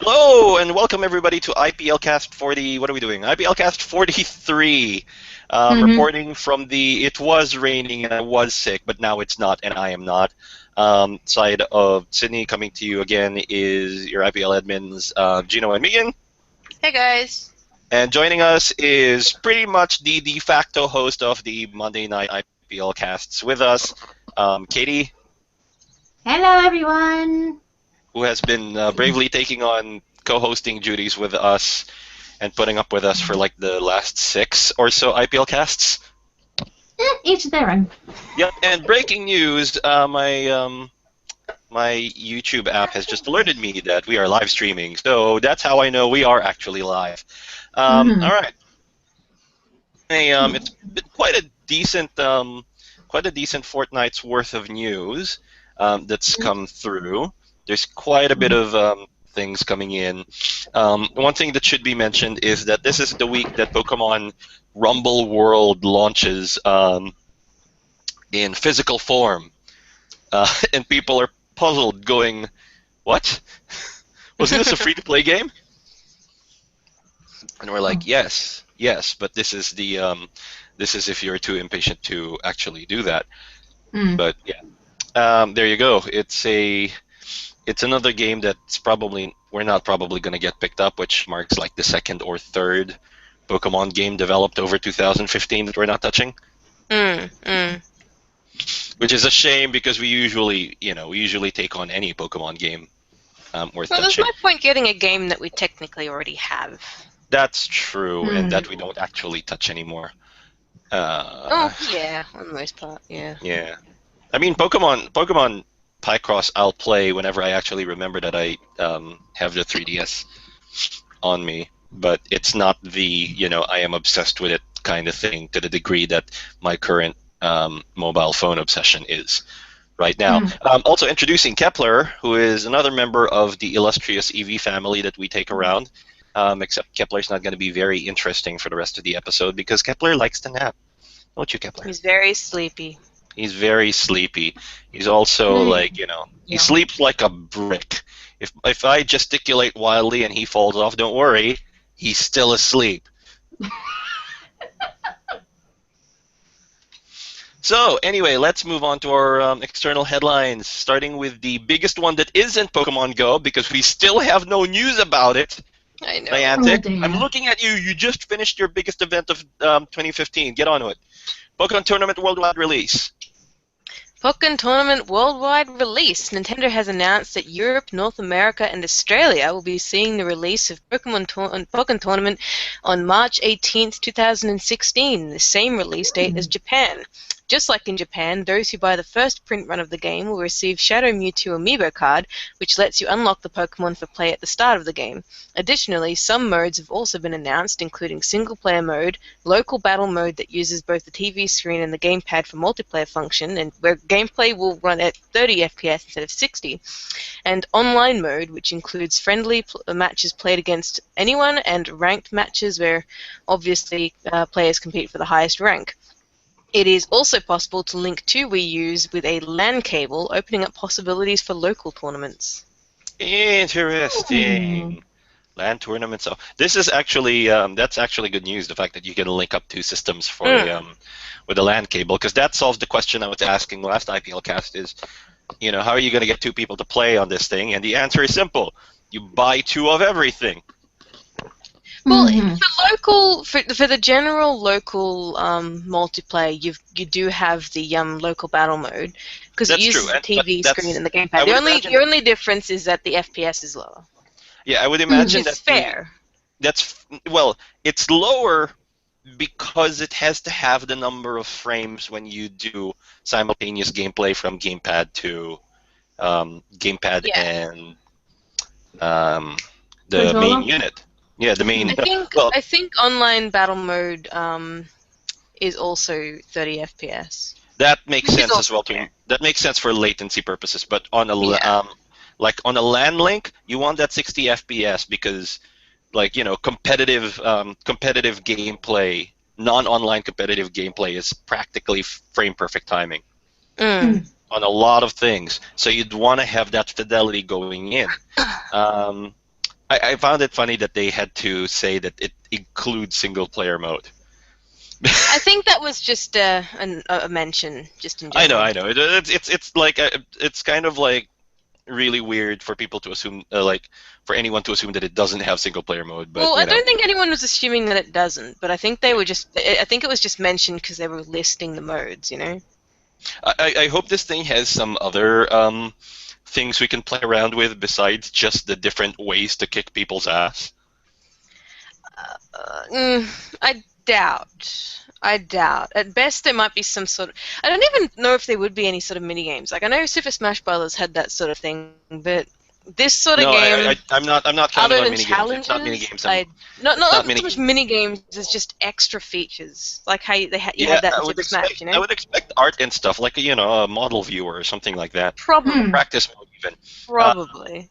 Hello and welcome everybody to IPLcast 40. What are we doing? IPLcast 43. Reporting from the it was raining and I was sick, but now it's not and I am not. Side of Sydney, coming to you again is your IPL admins, Gino and Megan. Hey guys. And joining us is pretty much the de facto host of the Monday night IPL casts with us, Katie. Hello, everyone. Who has been bravely taking on co-hosting duties with us and putting up with us for like the last 6 or so IPL casts. Each their own. Yep, and breaking news, my YouTube app has just alerted me that we are live streaming, so that's how I know we are actually live. All right. It's been quite a decent fortnight's worth of news that's come through. There's quite a bit of things coming in. One thing that should be mentioned is that this is the week that Pokemon Rumble World launches in physical form. And people are puzzled, going, what? Wasn't this a free-to-play game? And we're like, yes, but this is if you're too impatient to actually do that. But yeah, there you go. It's another game that's we're not probably going to get picked up, which marks like the second or third Pokemon game developed over 2015 that we're not touching. Which is a shame because we usually take on any Pokemon game worth touching. There's no point getting a game that we technically already have. That's true, and that we don't actually touch anymore. Yeah, on the most part, yeah. Yeah. I mean, Pokemon Picross I'll play whenever I actually remember that I have the 3DS on me, but it's not the, I am obsessed with it kind of thing to the degree that my current mobile phone obsession is right now. Also introducing Kepler, who is another member of the illustrious EV family that we take around, except Kepler's not going to be very interesting for the rest of the episode because Kepler likes to nap. Don't you, Kepler? He's very sleepy. He's very sleepy. He's also he sleeps like a brick. If I gesticulate wildly and he falls off, don't worry, he's still asleep. So anyway, let's move on to our external headlines, starting with the biggest one that isn't Pokemon Go because we still have no news about it. I know. Niantic, I'm looking at you. You just finished your biggest event of 2015. Get on to it. Pokemon Tournament Worldwide Release. Pokkén Tournament Worldwide Release. Nintendo has announced that Europe, North America, and Australia will be seeing the release of Pokkén Tournament on March 18th, 2016, the same release date as Japan. Just like in Japan, those who buy the first print run of the game will receive Shadow Mewtwo Amiibo card, which lets you unlock the Pokemon for play at the start of the game. Additionally, some modes have also been announced, including single-player mode, local battle mode that uses both the TV screen and the gamepad for multiplayer function, and where gameplay will run at 30 FPS instead of 60, and online mode, which includes friendly matches played against anyone, and ranked matches where, obviously, players compete for the highest rank. It is also possible to link two Wii U's with a LAN cable, opening up possibilities for local tournaments. Interesting. LAN tournaments. So this is actually that's actually good news. The fact that you can link up two systems for with a LAN cable, because that solves the question I was asking last IPL cast: is how are you going to get two people to play on this thing? And the answer is simple: you buy two of everything. Well, for the general local multiplayer, you do have the local battle mode because it uses the TV screen and the gamepad. The only difference is that the FPS is lower. Yeah, I would imagine that's fair. It's lower because it has to have the number of frames when you do simultaneous gameplay from gamepad to gamepad and the main unit. Yeah, the main. I think online battle mode is also 30 FPS. That makes sense as well too. That makes sense for latency purposes. But on a on a LAN link, you want that 60 FPS because, competitive gameplay, non-online competitive gameplay is practically frame perfect timing on a lot of things. So you'd want to have that fidelity going in. I found it funny that they had to say that it includes single-player mode. I think that was just a mention, just in general. I know. It's like it's kind of like really weird for people to assume, like for anyone to assume that it doesn't have single-player mode. But Well, you I know, don't think anyone was assuming that it doesn't, but I think they were just. I think it was just mentioned because they were listing the modes, you know. I hope this thing has some other things we can play around with besides just the different ways to kick people's ass. I doubt. I doubt. At best, there might be some sort of. I don't even know if there would be any sort of mini games. Like I know Super Smash Brothers had that sort of thing, but this sort of No, game, I'm not counting other on than mini games. It's not mini challenges, games. not Mini so much games. mini games as just extra features, like how you Yeah, had that in I would Super Smash, you I know? would expect art and stuff like a model viewer or something like that. Probably, Hmm. Practice mode even. probably.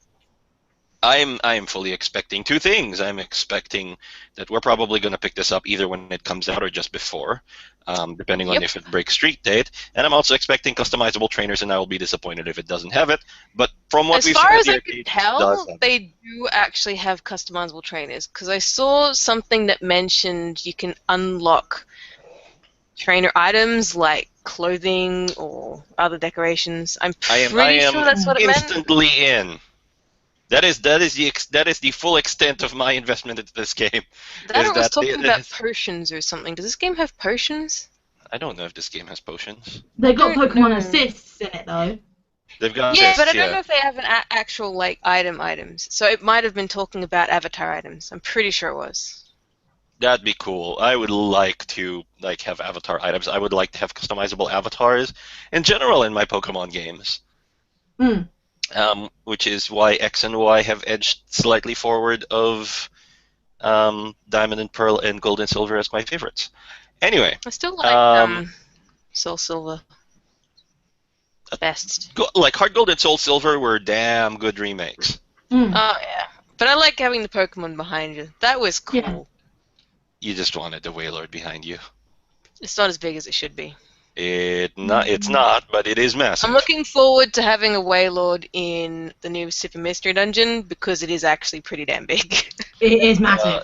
I'm fully expecting two things. I'm expecting that we're probably going to pick this up either when it comes out or just before, depending on Yep. if it breaks street date. And I'm also expecting customizable trainers, and I will be disappointed if it doesn't have it. But from what As we've far seen at as the I could arcade, it does tell, have it. they do actually have customizable trainers because I saw something that mentioned you can unlock trainer items like clothing or other decorations. I'm I pretty am sure that's what it meant. instantly in. That is the full extent of my investment into this game. That Is or it was that talking about potions or something. Does this game have potions? I don't know if this game has potions. They've got Don't Pokemon know. assists in it though. They've got Yeah, assists, but I don't yeah. know if they have an actual like items. So it might have been talking about avatar items. I'm pretty sure it was. That'd be cool. I would like to have avatar items. I would like to have customizable avatars in general in my Pokemon games. Hmm. Which is why X and Y have edged slightly forward of Diamond and Pearl and Gold and Silver as my favorites. Anyway, I still like Soul Silver best. like Heart Gold and Soul Silver were damn good remakes. Hmm. Oh yeah, but I like having the Pokemon behind you. That was cool. Yeah. You just wanted the Wailord behind you. It's not as big as it should be. It's not, but it is massive. I'm looking forward to having a Wailord in the new Super Mystery Dungeon because it is actually pretty damn big. It is massive.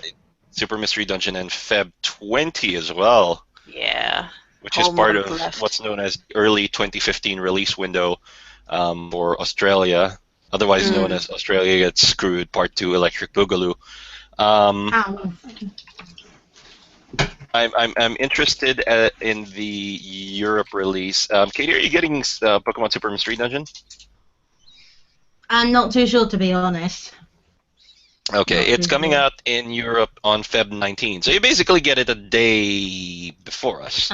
Super Mystery Dungeon and Feb 20 as well. Yeah. Which is Whole part month of left. what's known as early 2015 release window for Australia, otherwise known as Australia Gets Screwed Part 2 Electric Boogaloo. Ow. I'm interested in the Europe release. Katie, are you getting Pokemon Super Mystery Dungeon? I'm not too sure, to be honest. Okay, Not it's too coming sure. out in Europe on Feb 19, so you basically get it a day before us.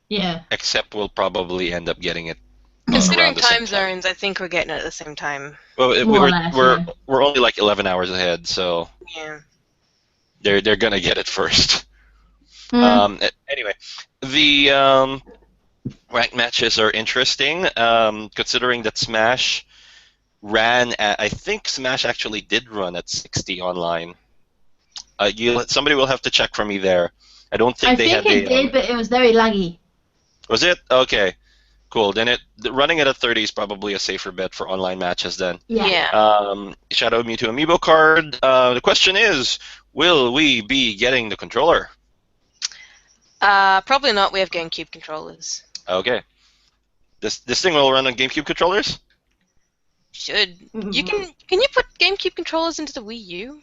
Yeah. Except we'll probably end up getting it Considering around the same time zones, I think we're getting it at the same time. Well, More or less, yeah. we're only like 11 hours ahead, so Yeah. they're gonna get it first. Hmm. Anyway, the ranked matches are interesting, considering that Smash ran at, I think Smash actually did run at 60 online. Somebody will have to check for me there. I don't think I they think had it did, but it was very laggy. Was it? Okay, cool. Then running it at 30 is probably a safer bet for online matches then. Yeah. Shadow Mewtwo Amiibo card. The question is, will we be getting the controller? Probably not. We have GameCube controllers. Okay. This thing will run on GameCube controllers? Should. You can you put GameCube controllers into the Wii U?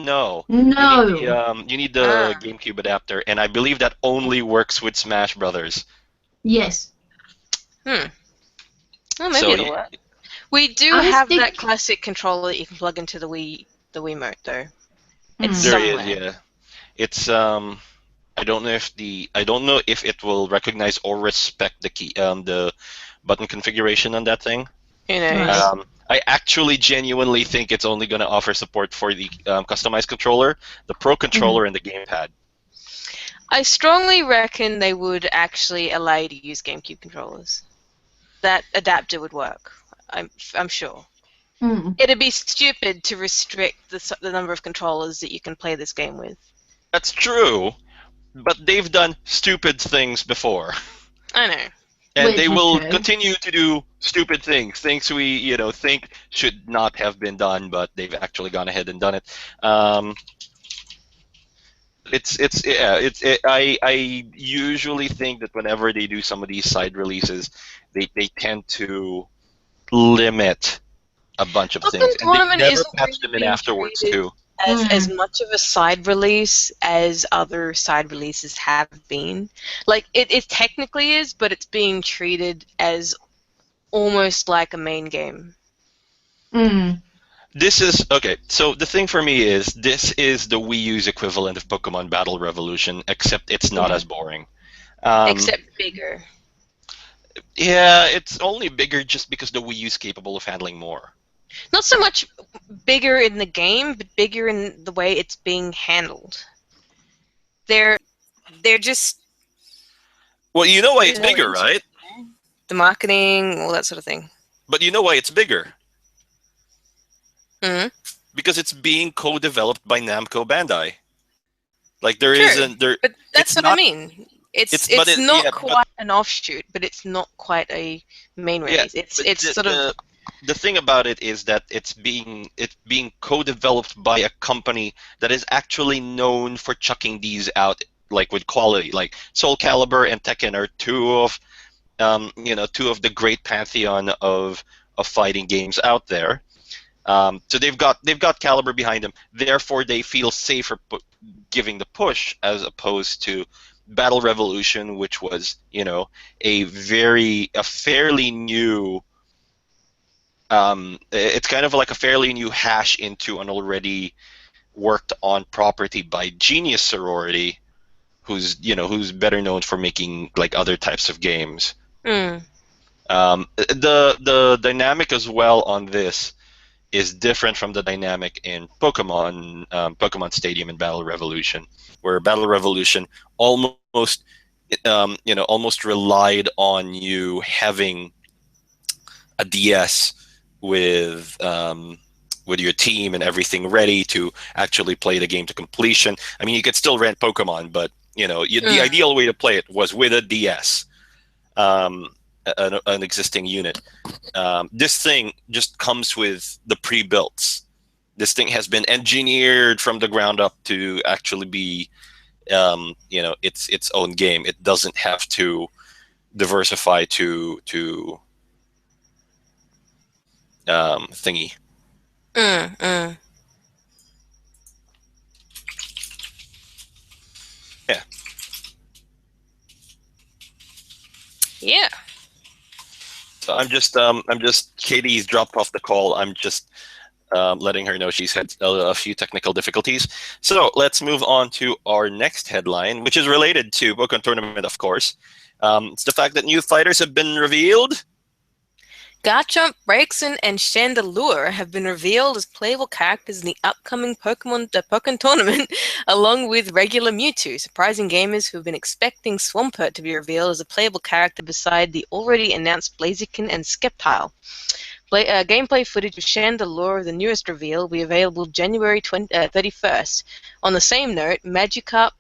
No. No. You need the GameCube adapter, and I believe that only works with Smash Brothers. Yes. Well, maybe So it'll work. We do have that classic controller that you can plug into the Wiimote, though. It's There somewhere. is, yeah. It's I don't know if it will recognize or respect the button configuration on that thing. Who knows? I actually genuinely think it's only going to offer support for the customized controller, the Pro controller, and the gamepad. I strongly reckon they would actually allow you to use GameCube controllers. That adapter would work. I'm sure. It'd be stupid to restrict the number of controllers that you can play this game with. That's true, but they've done stupid things before. I know. And Which they is will true. continue to do stupid things we think should not have been done, but they've actually gone ahead and done it. I usually think that whenever they do some of these side releases, they tend to limit a bunch of Pokkén things, and they Tournament never isn't patch really them in being afterwards treated too. as much of a side release as other side releases have been. Like, it technically is, but it's being treated as almost like a main game. This is okay. So the thing for me is this is the Wii U's equivalent of Pokemon Battle Revolution, except it's not as boring. Except bigger. Yeah, it's only bigger just because the Wii U is capable of handling more. Not so much bigger in the game, but bigger in the way it's being handled. They're just... Well, you know why it's bigger, right? The marketing, all that sort of thing. But you know why it's bigger? Hmm? Because it's being co-developed by Namco Bandai. Like there True, isn't there. but that's it's what not, I mean. It's but not yeah, quite an offshoot, but it's not quite a main release. It's sort of... The thing about it is that it's being co-developed by a company that is actually known for chucking these out like with quality. Like Soul Calibur and Tekken are two of the great pantheon of fighting games out there. So they've got Caliber behind them. Therefore, they feel safer giving the push as opposed to Battle Revolution, which was a fairly new. It's kind of like a fairly new hash into an already worked on property by Genius Sorority, who's better known for making like other types of games. The dynamic as well on this is different from the dynamic in Pokemon Stadium and Battle Revolution, where Battle Revolution almost relied on you having a DS with your team and everything ready to actually play the game to completion. I mean, you could still rent Pokemon, but the ideal way to play it was with a DS, an existing unit. This thing just comes with the pre-builts. This thing has been engineered from the ground up to actually be its own game. It doesn't have to diversify to thingy. Yeah. So I'm just Katie's dropped off the call. I'm just letting her know she's had a few technical difficulties. So let's move on to our next headline, which is related to Pokkén Tournament, of course. It's the fact that new fighters have been revealed. Garchomp, Braixen, and Chandelure have been revealed as playable characters in the upcoming Pokkén Tournament, along with regular Mewtwo, surprising gamers who have been expecting Swampert to be revealed as a playable character beside the already announced Blaziken and Sceptile. Gameplay footage of Chandelure, the newest reveal, will be available January 31st. On the same note, Magikarp,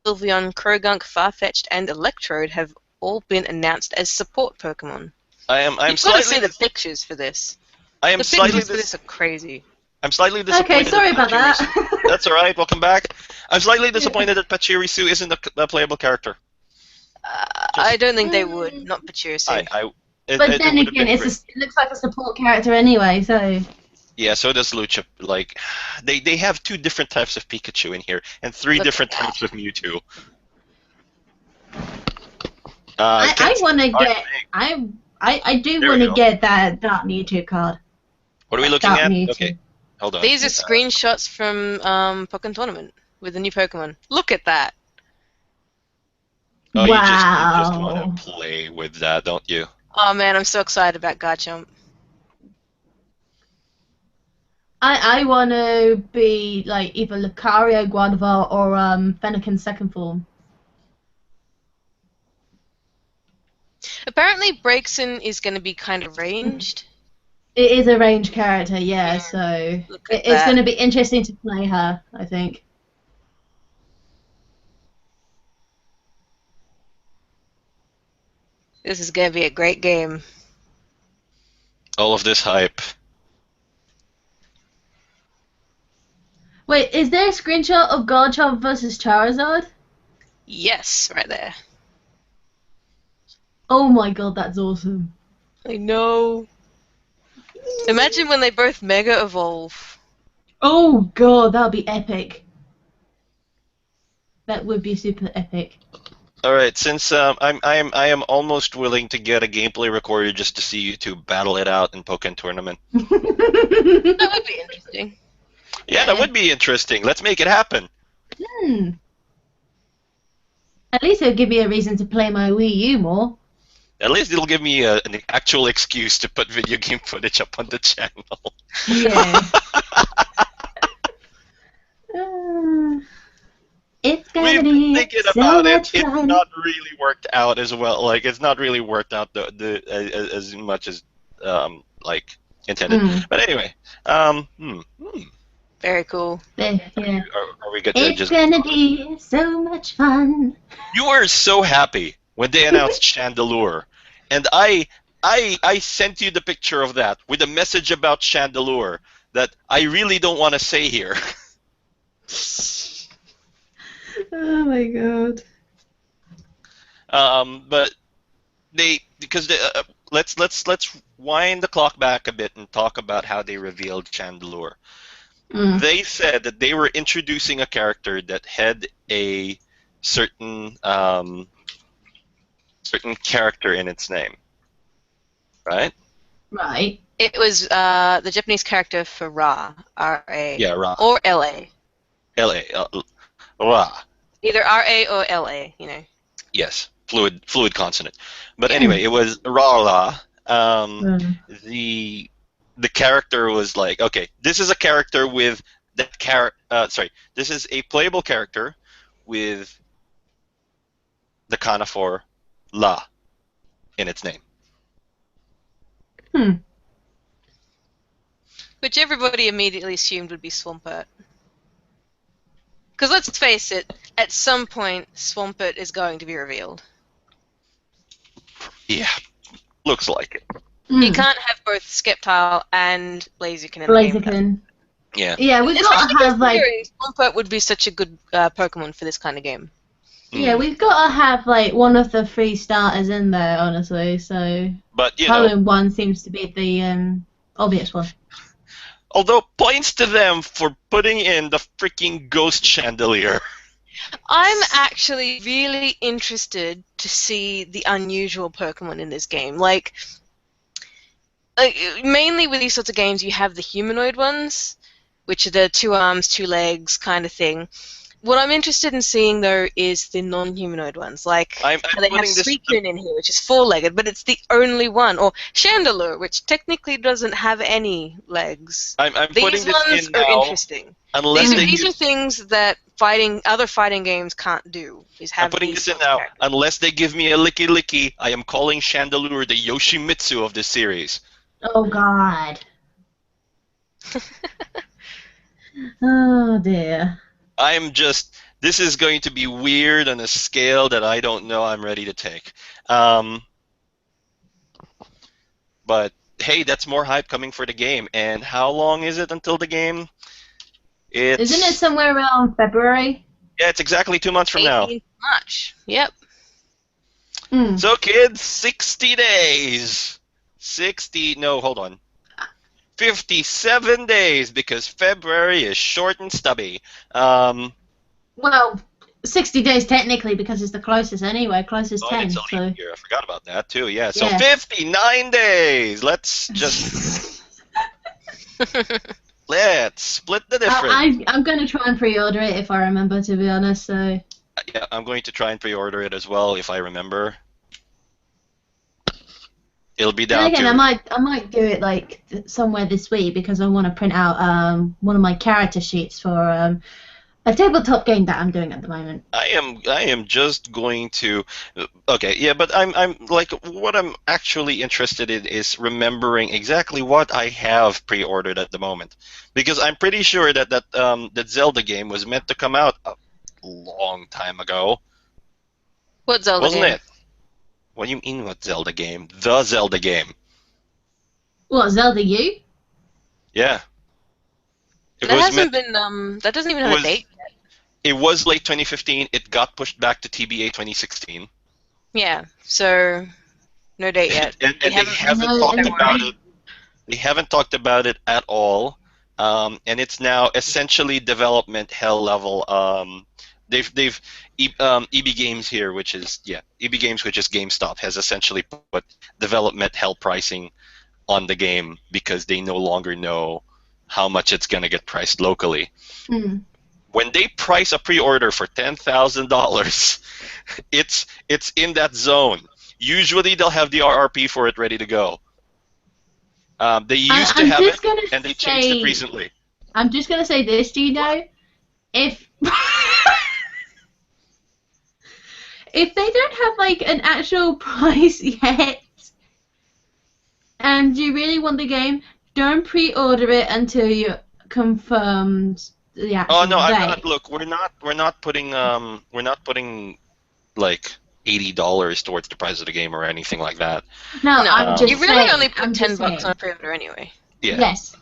Sylveon, Krogunk, Farfetch'd, and Electrode have all been announced as support Pokemon. I'm You've got to see the pictures for this. The pictures for this are crazy. I'm slightly disappointed. Okay, sorry about that. That's all right. Welcome back. I'm slightly disappointed that Pachirisu isn't a playable character. I don't think they would. Not Pachirisu. But then again, it looks like a support character anyway, so... Yeah, so does Lucha. Like, they have two different types of Pikachu in here, and three different types of Mewtwo. I want to get... I do want to get that Dark Mewtwo card. What are we looking at? Mewtwo. Okay, hold on. These are screenshots from Pokkén Tournament with the new Pokemon. Look at that. Oh, wow. You just want to play with that, don't you? Oh man, I'm so excited about Garchomp. I want to be like either Lucario, Guadava, or Fennekin's second form. Apparently, Braixen is going to be kind of ranged. It is a ranged character, yeah, so it's going to be interesting to play her, I think. This is going to be a great game. All of this hype. Wait, is there a screenshot of Garchomp versus Charizard? Yes, right there. Oh my god, that's awesome. I know. Imagine when they both Mega Evolve. Oh god, that would be epic. That would be super epic. All right, since I am almost willing to get a gameplay recorder just to see you two battle it out in Pokkén tournament. That would be interesting. Yeah, that would be interesting. Let's make it happen. At least it'll give me a reason to play my Wii U more. At least it'll give me an actual excuse to put video game footage up on the channel. Yeah. It's gonna We've been be thinking so about it. much It's fun. not really worked out as well. Like it's not really worked out as much as like intended. But anyway, Very cool. Yeah. are we good to It's just? gonna be so much fun. You were so happy when they announced Chandelure, and I sent you the picture of that with a message about Chandelure that I really don't want to say here. Oh my god. But let's wind the clock back a bit and talk about how they revealed Chandelure. They said that they were introducing a character that had a certain certain character in its name, right? Right. It was the Japanese character for Ra, R-A. Yeah, Ra. Or L-A. L-A. Ra. Either R-A or L-A, you know. Yes, fluid consonant. But anyway, it was Ra. The character was like, okay, this is a character with that this is a playable character with the Kana for La in its name. Which everybody immediately assumed would be Swampert. Because let's face it, at some point, Swampert is going to be revealed. Yeah, looks like it. You can't have both Sceptile and Blaziken in the game. Blaziken. Yeah. Yeah, we've got to have like. Swampert would be such a good Pokemon for this kind of game. Yeah, we've got to have like one of the 3 starters in there, honestly. So. But you know, Halloween one seems to be the obvious one. although points to them for putting in the freaking Ghost Chandelier. I'm actually really interested to see the unusual Pokemon in this game. Like mainly with these sorts of games, you have the humanoid ones, which are the 2 arms, 2 legs kind of thing. What I'm interested in seeing, though, is the non-humanoid ones. Like, I'm they have Suicune in here, which is 4-legged, but it's the only one. Or Chandelure, which technically doesn't have any legs. I'm These putting this ones in are now, interesting. unless These are things that other fighting games can't do. I'm putting this in now. Unless they give me a licky licky, I am calling Chandelure the Yoshimitsu of this series. Oh god. Oh dear. This is going to be weird on a scale that I don't know I'm ready to take. But hey, that's more hype coming for the game. And how long is it until the game? Isn't it somewhere around February? Yeah, it's exactly 2 months from now. 18th March. Yep. So kids, 60 days. Hold on. 57 days, because February is short and stubby. Well, 60 days technically because it's the closest anyway. Closest 10. It's a So. leap year. I forgot about that too. Yeah. So Yeah. 59 days. Let's just let's split the difference. I'm going to try and pre-order it if I remember, to be honest. So. Yeah, I'm going to try and pre-order it as well if I remember. It'll be down Again, to. I might do it like somewhere this week because I want to print out one of my character sheets for a tabletop game that I'm doing at the moment. I am just going to. Okay, yeah, but I'm like what I'm actually interested in is remembering exactly what I have pre-ordered at the moment, because I'm pretty sure that Zelda game was meant to come out a long time ago. What Zelda Wasn't game? it? What do you mean, what Zelda game? The Zelda game. What, Zelda U? Yeah. It That was hasn't meant. been that doesn't even It have a was. date. It was late 2015. It got pushed back to TBA 2016, Yeah, so no date yet. We and they haven't haven't No, talked and about it. They haven't talked about it at all, and it's now essentially development hell level. EB Games here, which is EB Games, which is GameStop, has essentially put development hell pricing on the game because they no longer know how much it's gonna get priced locally. Mm. When they price a pre-order for $10,000, it's in that zone. Usually they'll have the RRP for it ready to go. They used to I'm have it, just gonna and they changed it say, recently. I'm just gonna say this, Gino. If if they don't have like an actual price yet, and you really want the game, don't pre-order it until you confirmed the Oh actual no, I'm not. date. Look, we're not putting like $80 towards the price of the game or anything like that. No, no. I'm You just really saying. only I'm put just $10 on saying. a pre-order anyway. Yeah. Yes.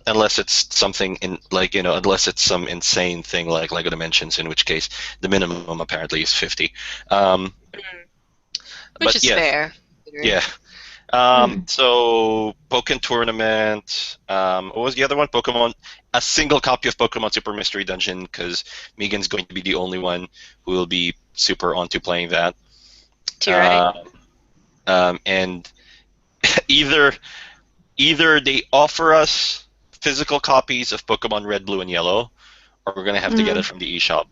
Unless it's something unless it's some insane thing like Lego Dimensions, in which case the minimum apparently is 50. Which But is yes, fair. yeah. So Pokkén Tournament. What was the other one? Pokemon. A single copy of Pokemon Super Mystery Dungeon, because Megan's going to be the only one who will be super onto playing that. Too right. And either they offer us physical copies of Pokemon Red, Blue, and Yellow, or we're gonna have to get it from the eShop.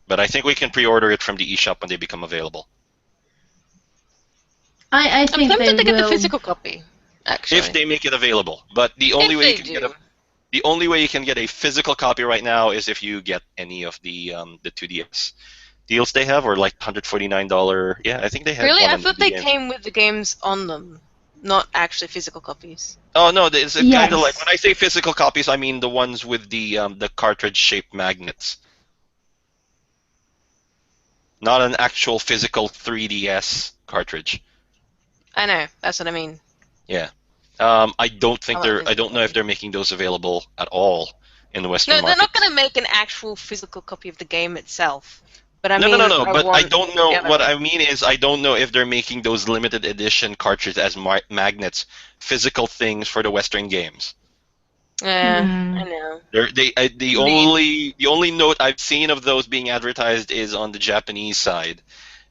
But I think we can pre-order it from the eShop when they become available. I I'm think tempted they to get the will. physical copy, actually. If they make it available. But the only If way they you can do. the only way you can get a physical copy right now is if you get any of the 2DS deals they have, or like $149. Yeah, I think they had Really? one I on thought the they games. came with the games on them, not actually physical copies. Oh no, it's kind Yes. of like, when I say physical copies, I mean the ones with the cartridge-shaped magnets, not an actual physical 3DS cartridge. I know. That's what I mean. Yeah. I don't think I want I don't physical know if copy. they're making those available at all in the Western No, they're market. not going to make an actual physical copy of the game itself. But I No, mean, no. I But I want don't know. the other What one. I mean is, I don't know if they're making those limited edition cartridges as magnets, physical things for the Western games. I know. The only note I've seen of those being advertised is on the Japanese side,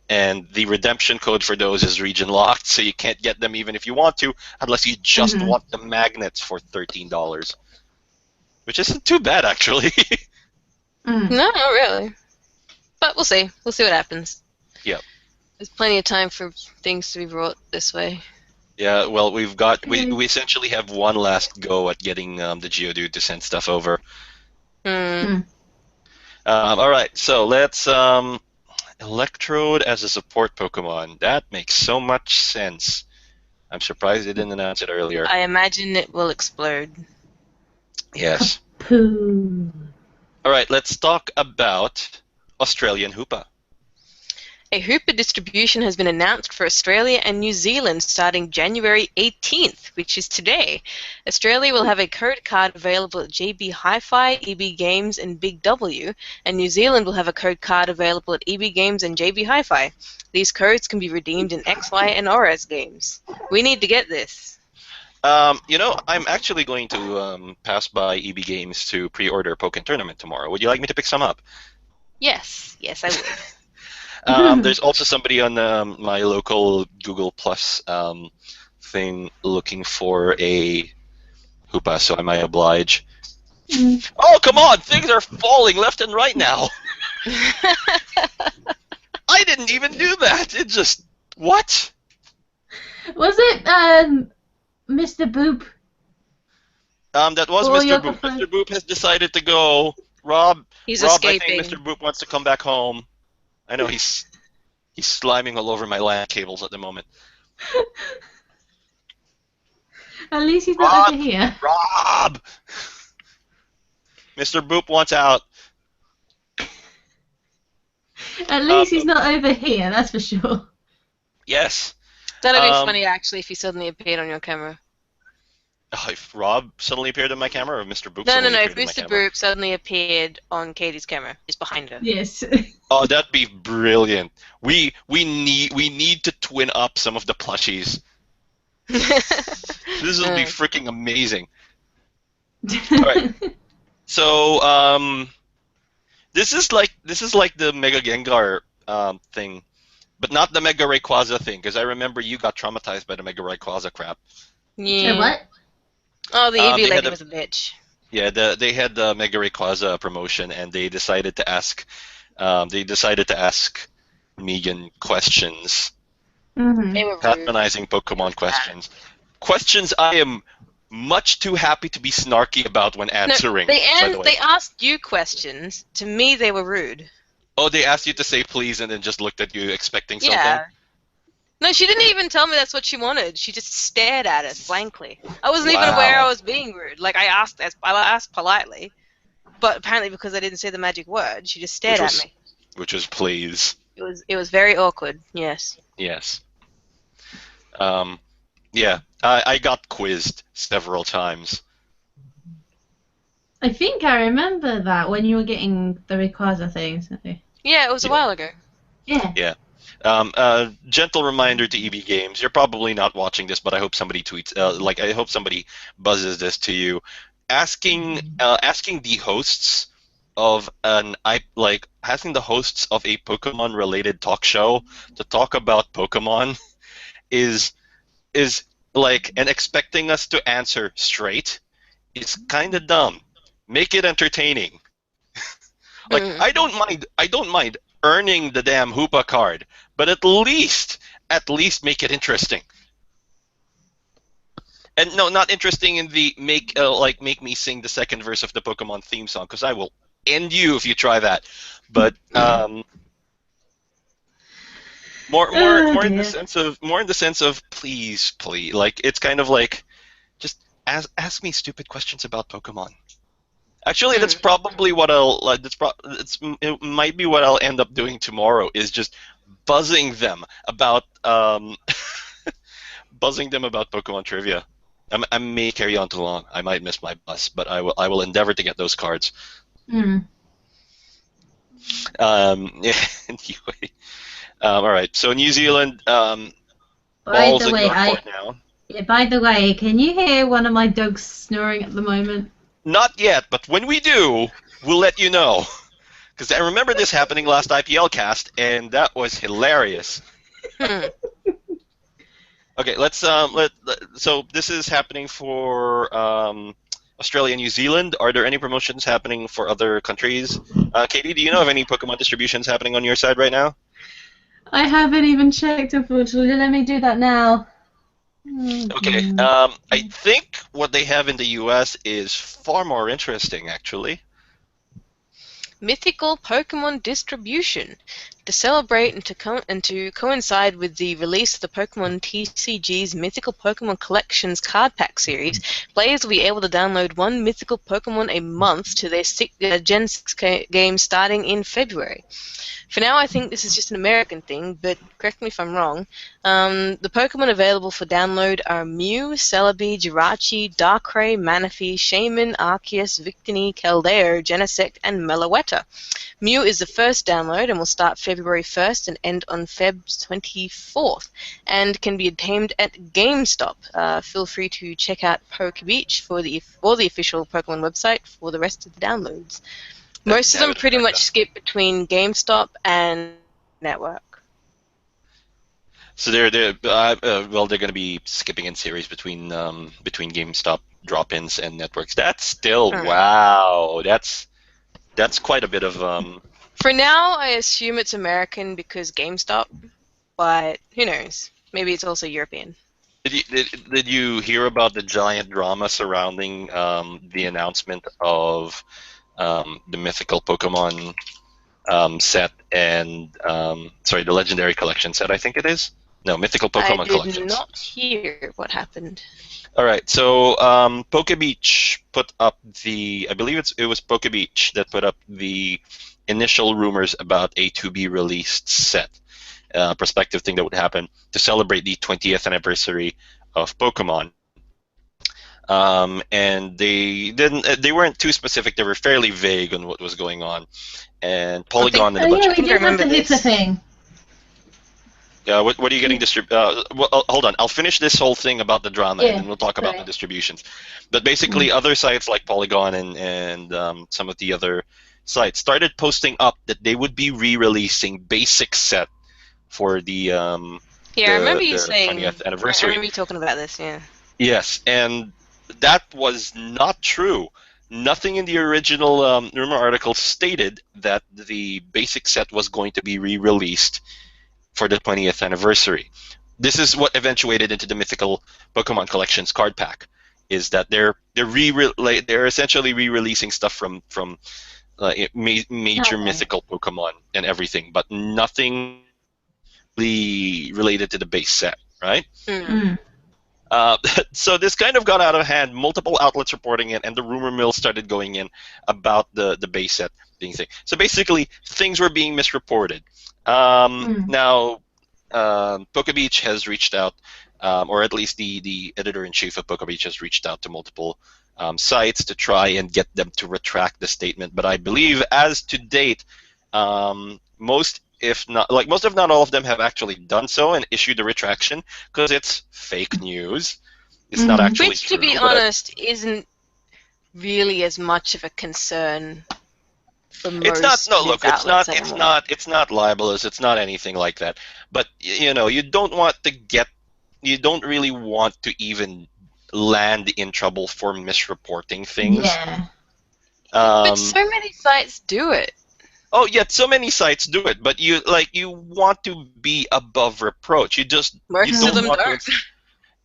and the redemption code for those is region locked, so you can't get them even if you want to, unless you just want the magnets for $13, which isn't too bad actually. No, not really. But we'll see. We'll see what happens. Yep. There's plenty of time for things to be brought this way. Yeah, well, we essentially have one last go at getting the Geodude to send stuff over. All right, so let's Electrode as a support Pokemon. That makes so much sense. I'm surprised they didn't announce it earlier. I imagine it will explode. Yes. Poo. All right, let's talk about Australian Hoopa. A Hooper distribution has been announced for Australia and New Zealand starting January 18th, which is today. Australia will have a code card available at JB Hi-Fi, EB Games, and Big W, and New Zealand will have a code card available at EB Games and JB Hi-Fi. These codes can be redeemed in XY and ORAS games. We need to get this. I'm actually going to pass by EB Games to pre-order Pokkén Tournament tomorrow. Would you like me to pick some up? Yes, I would. There's also somebody on my local Google Plus thing looking for a Hoopa, so I might oblige. Oh, come on! Things are falling left and right now! I didn't even do that! It just... What? Was it Mr. Boop? That was Mr. Boop. Mr. Boop has decided to go. Rob, Escaping. I think Mr. Boop wants to come back home. I know he's sliming all over my LAN cables at the moment. At least he's not over here. Rob! Mr. Boop wants out. At least he's not over here, that's for sure. Yes. That'd be funny, actually, if he suddenly appeared on your camera. If Rob suddenly appeared on my camera, or Mr. Boop No, suddenly if appeared on my Mr. camera. Boop suddenly appeared on Katie's camera, just behind her. Yes. Oh, that'd be brilliant. We need to twin up some of the plushies. This will be freaking amazing. All right. So this is like the Mega Gengar thing, but not the Mega Rayquaza thing, because I remember you got traumatized by the Mega Rayquaza crap. Yeah. So what? Oh, the EV lady was a bitch. Yeah, they had the Mega Rayquaza promotion, and they decided to ask Megan questions, patronizing Pokemon questions. Questions I am much too happy to be snarky about when answering. No, they asked you questions. To me, they were rude. Oh, they asked you to say please, and then just looked at you expecting something? Yeah. No, she didn't even tell me that's what she wanted. She just stared at us blankly. I wasn't even aware I was being rude. Like, I asked politely, but apparently because I didn't say the magic word, she just stared at me. Which was please. It was very awkward. Yes. Yes. Yeah, I got quizzed several times. I think I remember that when you were getting the Rayquaza things. Yeah, it was a while ago. Yeah. Yeah. Gentle reminder to EB Games: you're probably not watching this, but I hope somebody tweets. I hope somebody buzzes this to you, asking the hosts of asking the hosts of a Pokemon-related talk show to talk about Pokemon is like, and expecting us to answer straight is kind of dumb. Make it entertaining. I don't mind earning the damn Hoopa card, but at least make it interesting. And no, not interesting in the make me sing the second verse of the Pokemon theme song, because I will end you if you try that. But more in the sense of please, like, it's kind of like, just ask me stupid questions about Pokemon. Actually, that's probably what it might be what I'll end up doing tomorrow, is just buzzing them about Pokemon trivia. I may carry on too long. I might miss my bus, but I will endeavor to get those cards. Mm. Anyway, all right. So New Zealand, By balls the in way, your court now. Yeah, by the way, can you hear one of my dogs snoring at the moment? Not yet, but when we do, we'll let you know. Because I remember this happening last IPLcast, and that was hilarious. Okay, let's so this is happening for Australia and New Zealand. Are there any promotions happening for other countries? Katie, do you know of any Pokemon distributions happening on your side right now? I haven't even checked, unfortunately. Let me do that now. Okay, I think what they have in the US is far more interesting, actually. Mythical Pokemon distribution. To celebrate and to coincide with the release of the Pokemon TCG's Mythical Pokemon Collections card pack series, players will be able to download one Mythical Pokemon a month to their Gen 6 game starting in February. For now, I think this is just an American thing, but correct me if I'm wrong. The Pokemon available for download are Mew, Celebi, Jirachi, Darkrai, Manaphy, Shaman, Arceus, Victini, Keldeo, Genesect, and Meloetta. Mew is the first download and will start February 1st and end on Feb 24th, and can be obtained at GameStop. Feel free to check out Pokebeach for the official Pokemon website for the rest of the downloads. Most of them pretty much skip between GameStop and Network. So they're going to be skipping in series between GameStop drop-ins and networks. That's still wow. That's quite a bit of For now, I assume it's American because GameStop, but who knows? Maybe it's also European. Did you hear about the giant drama surrounding the announcement of the mythical Pokemon set and the legendary collection set? I think it is. No, mythical Pokemon collections. I did not hear what happened. All right, so Pokebeach put up I believe it was Pokebeach that put up the initial rumors about a to-be-released set, prospective thing that would happen to celebrate the 20th anniversary of Pokemon. And they weren't too specific. They were fairly vague on what was going on. And Polygon and a bunch yeah, of we did have remember the Hooper this. thing. what are you getting well, hold on. I'll finish this whole thing about the drama, Yeah, and then we'll talk about sorry. the distributions. But basically, other sites like Polygon and some of the other sites started posting up that they would be re-releasing basic set for the Yeah, I remember you the saying. 20th I anniversary. remember you talking about this. Yeah. Yes, and that was not true. Nothing in the original rumor article stated that the basic set was going to be re-released for the 20th anniversary. This is what eventuated into the Mythical Pokemon Collections card pack. Is that they're essentially re-releasing stuff from major Okay. mythical Pokemon and everything, but nothing really related to the base set, right? Mm. So this kind of got out of hand. Multiple outlets reporting it, and the rumor mill started going in about the base set being thing. So basically, things were being misreported. Now, PokeBeach has reached out, or at least the editor-in-chief of PokeBeach has reached out to multiple sites to try and get them to retract the statement. But I believe, as to date, most if not all of them have actually done so and issued a retraction because it's fake news. It's not actually Which, true. to be honest, isn't really as much of a concern for most It's not. No, news look. It's outlets not. anymore. It's not libelous. It's not anything like that. But you know, you don't want to get. You don't really want to even land in trouble for misreporting things. Yeah. But so many sites do it. Oh yeah, so many sites do it, but you want to be above reproach. You Most don't of them want don't. to.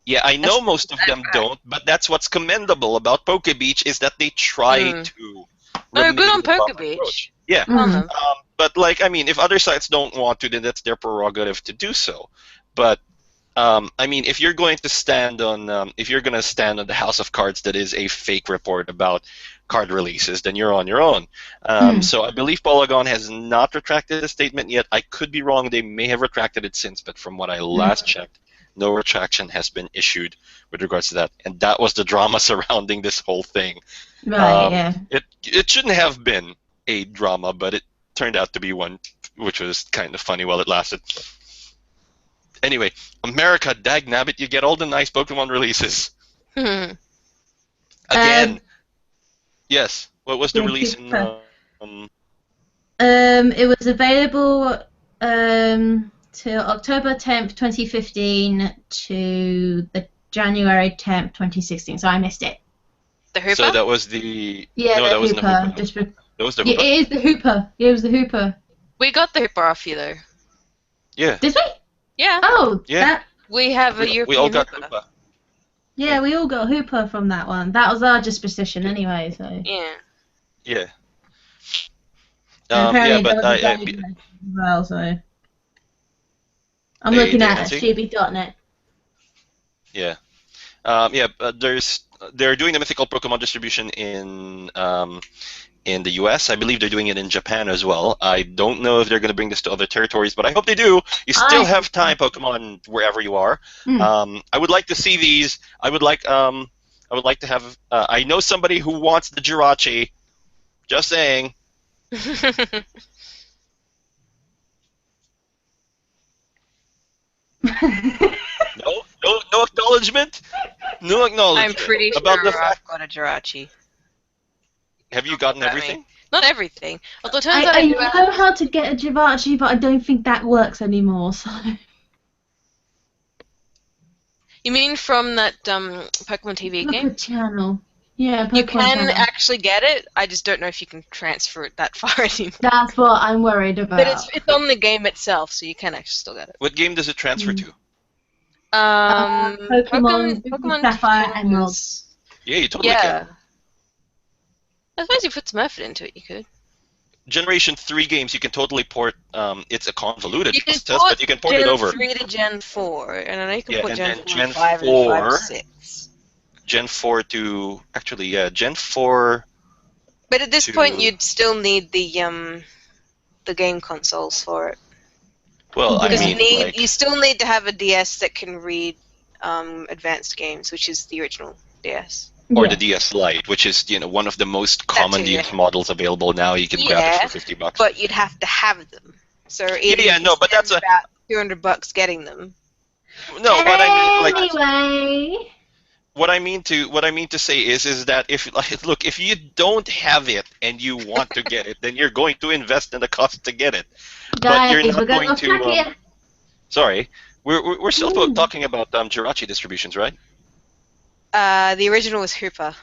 Yeah, I know That's most of the sad them part. don't, but that's what's commendable about PokeBeach is that they try to. No, good remain on above Pokebeach. reproach. Yeah, On them. but I mean, if other sites don't want to, then that's their prerogative to do so. But I mean, if you're going to stand on, the House of Cards that is a fake report about card releases, then you're on your own. So I believe Polygon has not retracted the statement yet. I could be wrong. They may have retracted it since, but from what I last checked, no retraction has been issued with regards to that. And that was the drama surrounding this whole thing. Right, yeah. It shouldn't have been a drama, but it turned out to be one, which was kind of funny while it lasted. Anyway, America, dagnabbit, you get all the nice Pokemon releases. Again. Yes. What was the release in... it was available till October 10th, 2015 to the January 10th, 2016, so I missed it. The Hooper? So that was the... Yeah, no, the that wasn't Hooper. the Hooper. That was the Yeah, Hooper? it is the Hooper. Yeah, it was the Hooper. We got the Hooper off you, though. Yeah. Did we? Yeah. Oh, Yeah. We have a We European all got Hooper. Hooper. Yeah, we all got Hooper from that one. That was our disposition anyway, so... Yeah. Yeah. And apparently yeah, but there was a Dave as well, so... I'm looking at SGB.net. Yeah. They're doing the mythical Pokemon distribution in the US. I believe they're doing it in Japan as well. I don't know if they're going to bring this to other territories, but I hope they do. You still have time, Pokemon, wherever you are. I would like to see these. I would like to have. I know somebody who wants the Jirachi. Just saying. No acknowledgement. No acknowledgement. I'm pretty about sure the fact. I've got a Jirachi. Have you gotten everything? Not everything. Although it turns out I know how to get a Jirachi, but I don't think that works anymore, so... You mean from that Pokemon TV game? Pokemon channel. Yeah, Pokemon You can channel. actually get it. I just don't know if you can transfer it that far anymore. That's what I'm worried about. But it's on the game itself, so you can actually still get it. What game does it transfer to? Pokemon Sapphire Emerald. Yeah, you totally can. I suppose you put some effort into it, you could. Generation 3 games, you can totally port. It's a convoluted process, port but you can port it over. Gen 3 to Gen 4, and I know you can put Gen 4 Gen to 5 4, and 5 to 6. Gen 4 to... Actually, yeah, Gen 4... But at this point, you'd still need the the game consoles for it. Well, I Because mean, you still need to have a DS that can read advanced games, which is the original DS. or the DS Lite, which is one of the most commonly used models available now. You can grab it for $50. But you'd have to have them. So but that's about $200 getting them. No, what I mean, Anyway. what I mean to say is that if you don't have it and you want to get it, then you're going to invest in the cost to get it. But you're Guys, not we're going going off track to. here. Sorry, we're still talking about Jirachi distributions, right? The original was Hooper.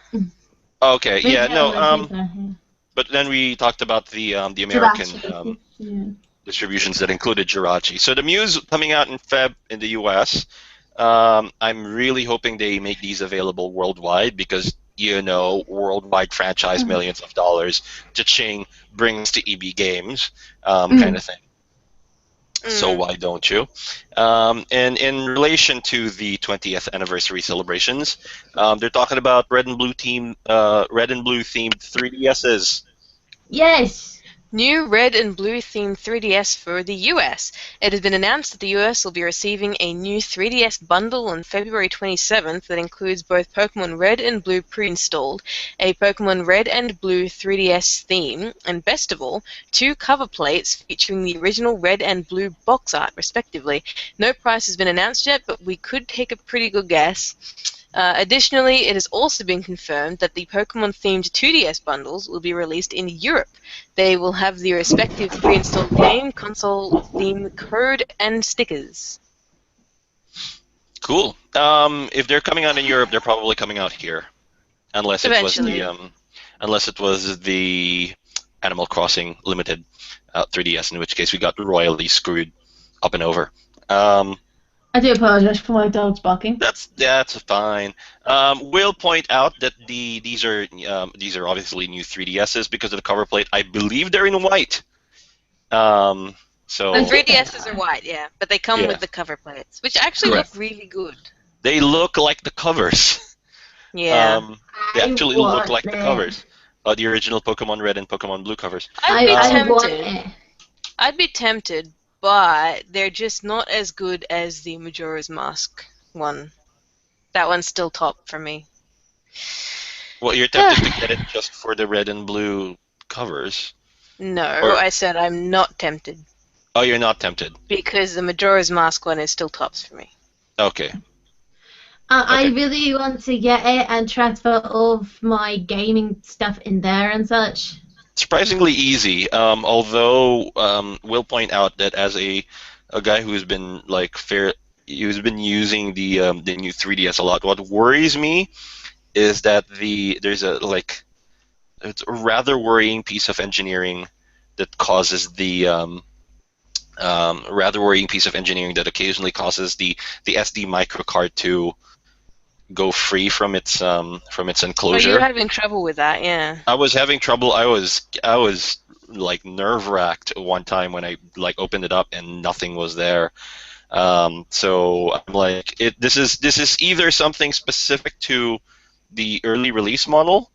Okay, yeah, no, Yeah. but then we talked about the American distributions that included Jirachi. So the Muse coming out in Feb in the US. I'm really hoping they make these available worldwide because worldwide franchise millions of dollars. Cha-ching brings to EB Games, kind of thing. So why don't you? And in relation to the 20th anniversary celebrations, they're talking about red and blue themed 3DSs. Yes. New red and blue themed 3DS for the US. It has been announced that the US will be receiving a new 3DS bundle on February 27th that includes both Pokemon Red and Blue pre-installed, a Pokemon Red and Blue 3DS theme, and best of all, 2 cover plates featuring the original Red and Blue box art, respectively. No price has been announced yet, but we could take a pretty good guess. Additionally, it has also been confirmed that the Pokemon-themed 2DS bundles will be released in Europe. They will have the respective pre-installed game, console, theme, code, and stickers. Cool. If they're coming out in Europe, they're probably coming out here, unless it was the Animal Crossing Limited 3DS, in which case we got royally screwed up and over. I do apologize for my dog's barking. That's fine. We'll point out that these are obviously new 3DSs because of the cover plate. I believe they're in white. So the 3DSs are white, yeah, but they come with the cover plates, which actually look really good. They look like the covers. Yeah. They actually look like the covers. The original Pokemon Red and Pokemon Blue covers. I'd be tempted, but they're just not as good as the Majora's Mask one. That one's still top for me. Well, you're tempted to get it just for the red and blue covers. No, I said I'm not tempted. Oh, you're not tempted? Because the Majora's Mask one is still tops for me. Okay. I really want to get it and transfer all of my gaming stuff in there and such. Surprisingly easy, although we'll point out that as a guy who's been who's been using the new 3DS a lot, what worries me is that there's it's a rather worrying piece of engineering that causes occasionally causes the SD microcard to go free from its enclosure. Oh, you're having trouble with that, yeah. I was having trouble. I was like nerve-wracked one time when I opened it up and nothing was there. So I'm like, this is either something specific to the early release model,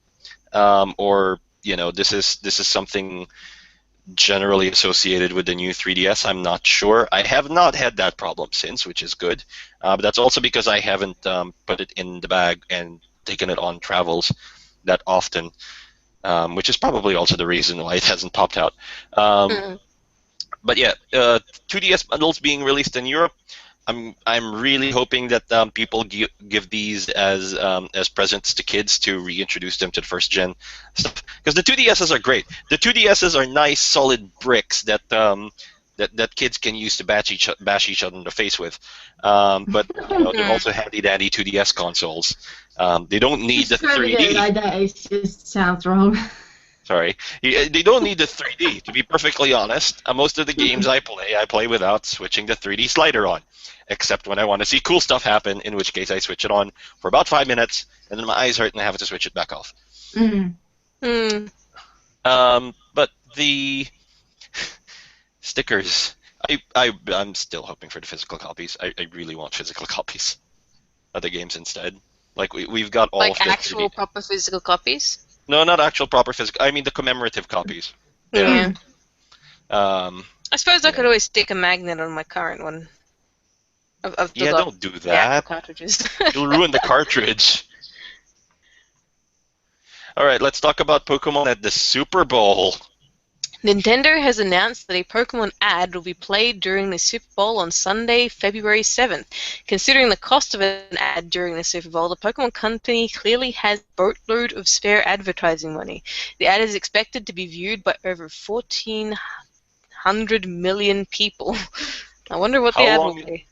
or this is something generally associated with the new 3DS. I'm not sure. I have not had that problem since, which is good. But that's also because I haven't put it in the bag and taken it on travels that often, which is probably also the reason why it hasn't popped out. But yeah, 2DS bundles being released in Europe. I'm really hoping that people give these as presents to kids to reintroduce them to the first gen stuff, because the 2DSs are great. The 2DSs are nice, solid bricks that kids can use to bash each other in the face with. But they're also handy-dandy 2DS consoles. They don't need the 3D. It just sounds wrong. Sorry, they don't need the 3D. To be perfectly honest, most of the games I play without switching the 3D slider on, except when I want to see cool stuff happen, in which case I switch it on for about 5 minutes, and then my eyes hurt and I have to switch it back off. But the stickers, I'm still hoping for the physical copies. I really want physical copies of the games instead. We've got all of the actual proper physical copies? No, not actual proper physical. I mean the commemorative copies. Yeah. I suppose I could always stick a magnet on my current one. I've still Yeah, got don't do the actual that. cartridges. You'll ruin the cartridge. All right, let's talk about Pokemon at the Super Bowl. Nintendo has announced that a Pokemon ad will be played during the Super Bowl on Sunday, February 7th. Considering the cost of an ad during the Super Bowl, the Pokemon Company clearly has a boatload of spare advertising money. The ad is expected to be viewed by over 1,400 million people. I wonder what the How ad will long? be.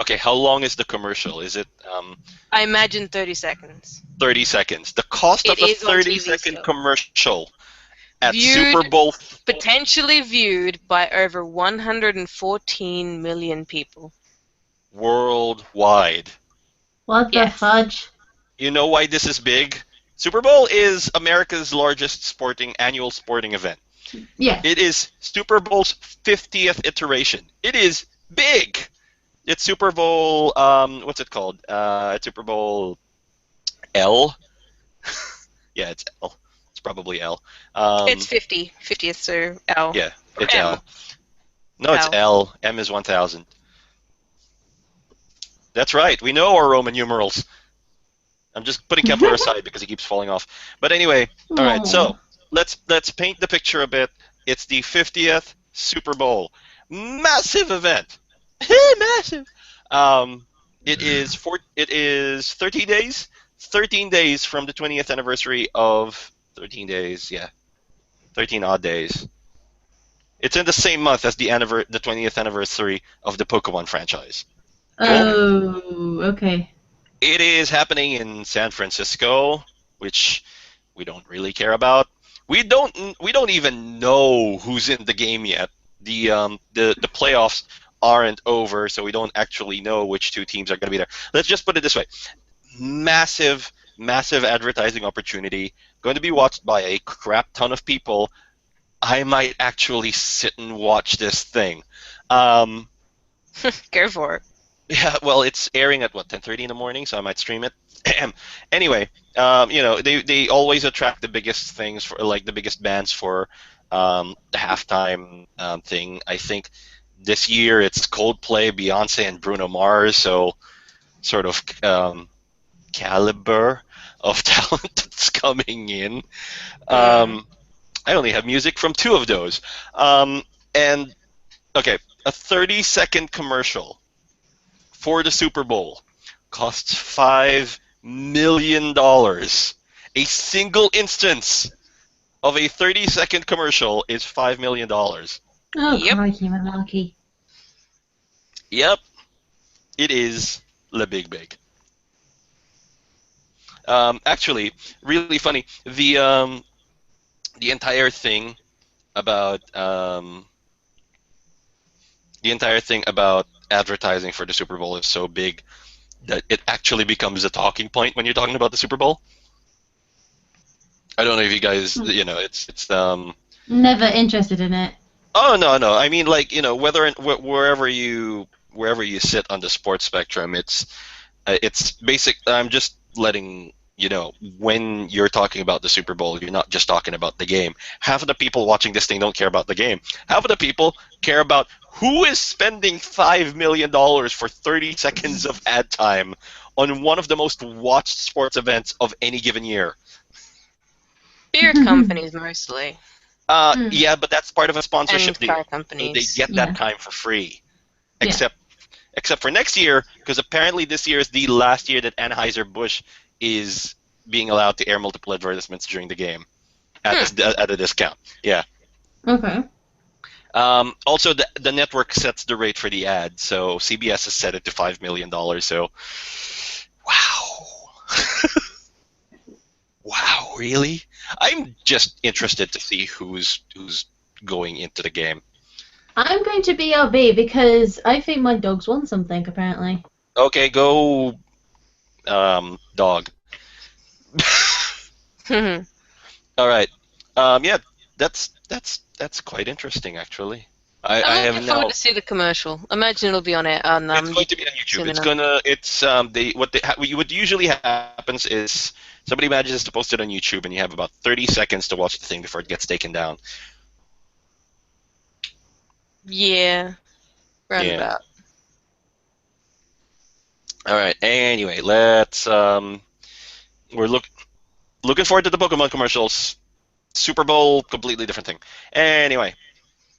Okay, how long is the commercial? Is it I imagine 30 seconds. 30 seconds? The cost It of a is on TV 30-second still. commercial at Viewed, Super Bowl potentially viewed by over 114 million people. worldwide. What the Yes. fudge? You know why this is big? Super Bowl is America's largest annual sporting event. Yeah. It is Super Bowl's 50th iteration. It is big. It's Super Bowl. What's it called? It's Super Bowl L. Yeah, it's L. It's probably L. It's 50th, so L. Yeah, Or it's M. L. No, it's L. L. M is 1,000. That's right. We know our Roman numerals. I'm just putting Kepler aside because he keeps falling off. But anyway, all right. So let's paint the picture a bit. It's the 50th Super Bowl, massive event, massive. It is 13 days. 13 days from the 20th anniversary of 13 days. Yeah, 13 odd days. It's in the same month as the 20th anniversary of the Pokemon franchise. Oh, okay. It is happening in San Francisco, which we don't really care about. We don't even know who's in the game yet. The playoffs aren't over, so we don't actually know which two teams are going to be there. Let's just put it this way: massive advertising opportunity, going to be watched by a crap ton of people. I might actually sit and watch this thing. Go for it. Yeah, well, it's airing at what, 10:30 in the morning, so I might stream it. Anyway, they always attract the biggest things for like the biggest bands for the halftime thing. I think this year it's Coldplay, Beyonce, and Bruno Mars. So sort of caliber of talent that's coming in. I only have music from two of those. And okay, a 30-second commercial for the Super Bowl costs $5 million. A single instance of a 30-second commercial is $5 million. Oh, Yep. crikey, malarkey. Yep, it is the big. Actually, really funny. The entire thing about advertising for the Super Bowl is so big that it actually becomes a talking point when you're talking about the Super Bowl. I don't know if you guys, it's Never interested in it. Oh no. I mean, like, wherever you sit on the sports spectrum, it's basic. I'm just letting you know, when you're talking about the Super Bowl, you're not just talking about the game. Half of the people watching this thing don't care about the game. Half of the people care about who is spending $5 million for 30 seconds of ad time on one of the most watched sports events of any given year. Beer companies mostly. Yeah, but that's part of a sponsorship And deal. car So companies. they get that time for free. Except for next year, because apparently this year is the last year that Anheuser-Busch is being allowed to air multiple advertisements during the game at a discount. Yeah. Okay. Also, the network sets the rate for the ad, so CBS has set it to $5 million. So, wow. Wow, really? I'm just interested to see who's going into the game. I'm going to BRB because I think my dogs want something, apparently. Okay, go, dog. All right. Yeah, that's quite interesting, actually. I I'm have looking now. forward to see the commercial. Imagine it'll be on it on It's going to be on YouTube. What usually happens is somebody manages to post it on YouTube, and you have about 30 seconds to watch the thing before it gets taken down. Yeah, Yeah. roundabout. All right. Anyway, let's we're looking forward to the Pokemon commercials. Super Bowl, completely different thing. Anyway,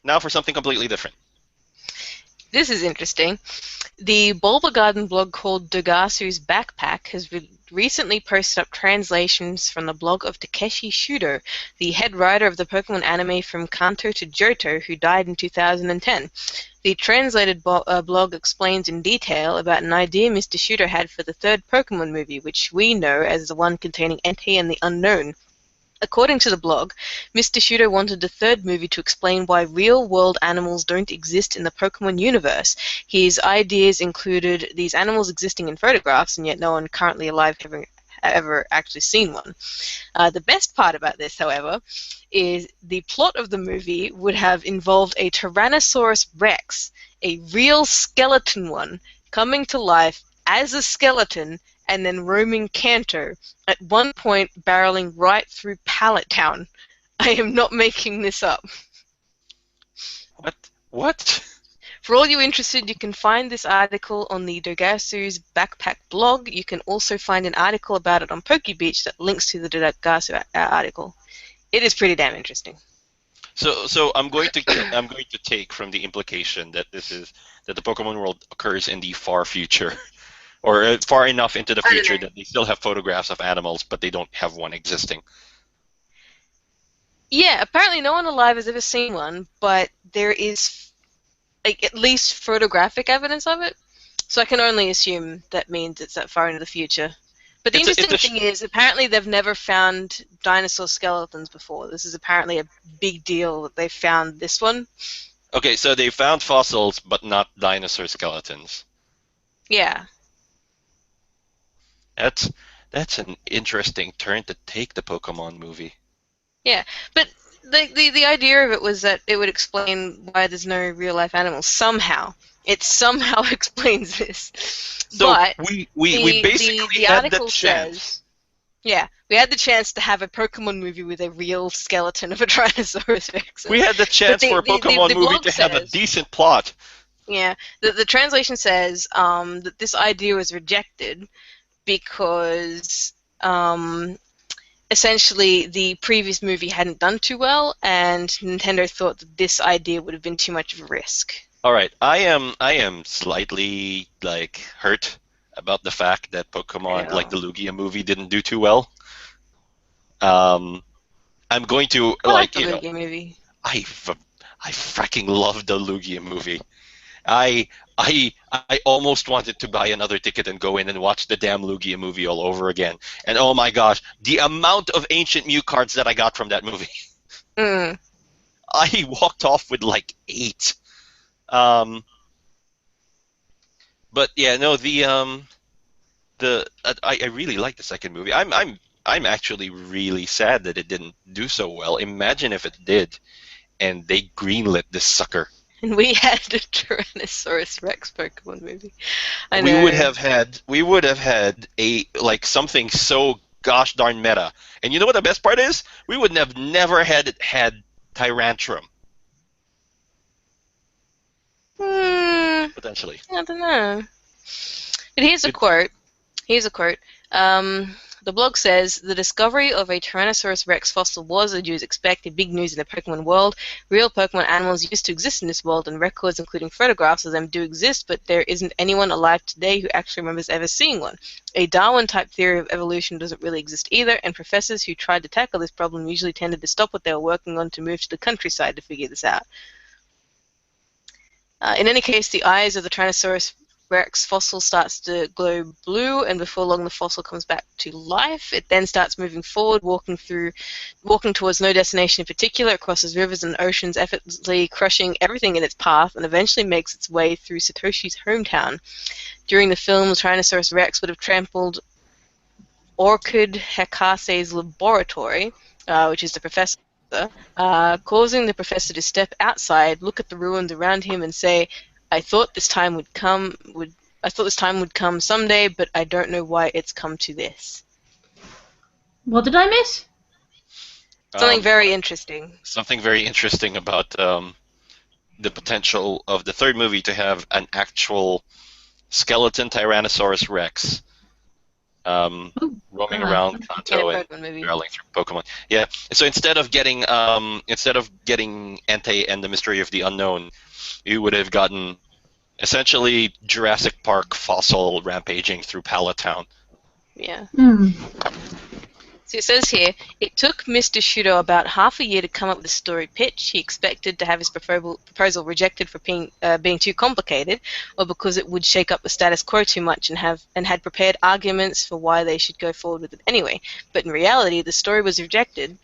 now for something completely different. This is interesting. The Bulba Garden blog called Dogasu's Backpack has recently posted up translations from the blog of Takeshi Shudo, the head writer of the Pokemon anime from Kanto to Johto, who died in 2010. The translated blog explains in detail about an idea Mr. Shudo had for the third Pokemon movie, which we know as the one containing Entei and the Unknown. According to the blog, Mr. Shudo wanted the third movie to explain why real-world animals don't exist in the Pokemon universe. His ideas included these animals existing in photographs, and yet no one currently alive having ever actually seen one. The best part about this, however, is the plot of the movie would have involved a Tyrannosaurus Rex, a real skeleton one, coming to life as a skeleton and then roaming Kanto, at one point barreling right through Pallet Town. I am not making this up. What? What? For all you interested, you can find this article on the Dogasu's Backpack blog. You can also find an article about it on PokeBeach that links to the Dogasu article. It is pretty damn interesting. So I'm going to take from the implication that that the Pokemon world occurs in the far future, or far enough into the I don't future know. that they still have photographs of animals, but they don't have one existing. Yeah, apparently no one alive has ever seen one, but there is like at least photographic evidence of it. So I can only assume that means it's that far into the future. But the It's interesting a thing is, apparently they've never found dinosaur skeletons before. This is apparently a big deal that they found this one. okay. So they found fossils, but not dinosaur skeletons. Yeah. That's that's an interesting turn to take the Pokemon movie. Yeah, but the idea of it was that it would explain why there's no real life animals somehow. It somehow explains this, So but we basically the had the article chance. says, yeah, we had the chance to have a Pokemon movie with a real skeleton of a Tyrannosaurus Rex. We had the But chance for a Pokemon the movie blog to have a says, decent plot. yeah, the translation says that this idea was rejected because essentially the previous movie hadn't done too well, and Nintendo thought that this idea would have been too much of a risk. All right, I am slightly like hurt about the fact that I Pokemon, like know. the Lugia movie, didn't do too well. Um, I'm going to I like like the Lugia movie. I fracking love the Lugia movie. I I almost wanted to buy another ticket and go in and watch the damn Lugia movie all over again. And oh my gosh, the amount of ancient Mew cards that I got from that movie. Mm. I walked off with like 8. Um, but yeah, no, I really like the second movie. I'm actually really sad that it didn't do so well. Imagine if it did, and they greenlit this sucker. And we had a Tyrannosaurus Rex Pokemon movie. I We would know. have had a like something so gosh darn meta. And you know what the best part is? We would have never had Tyrantrum potentially. I don't know. But here's a It, quote. Here's a quote. The blog says, the discovery of a Tyrannosaurus Rex fossil was, as you would expect, a big news in the Pokemon world. Real Pokemon animals used to exist in this world, and records, including photographs of them, do exist, but there isn't anyone alive today who actually remembers ever seeing one. A Darwin-type theory of evolution doesn't really exist either, and professors who tried to tackle this problem usually tended to stop what they were working on to move to the countryside to figure this out. In any case, the eyes of the Tyrannosaurus Rex fossil starts to glow blue, and before long the fossil comes back to life. It then starts moving forward, walking towards no destination in particular. It crosses rivers and oceans, effortlessly crushing everything in its path, and eventually makes its way through Satoshi's hometown. During the film, the Tyrannosaurus Rex would have trampled Orchid Hekase's laboratory, which is the professor, causing the professor to step outside, look at the ruins around him, and say, I thought this time would come someday, but I don't know why it's come to this. What did I miss? Something very interesting. something very interesting about the potential of the third movie to have an actual skeleton Tyrannosaurus Rex roaming around In a Kanto and Pokemon movie. traveling through Pokemon. Yeah. So instead of getting Entei and the Mystery of the Unknown, you would have gotten essentially Jurassic Park fossil rampaging through Palatown. Yeah. Hmm. So it says here, it took Mr. Shudo about half a year to come up with a story pitch. He expected to have his proposal rejected for being too complicated, or because it would shake up the status quo too much, and had prepared arguments for why they should go forward with it anyway. But in reality, the story was rejected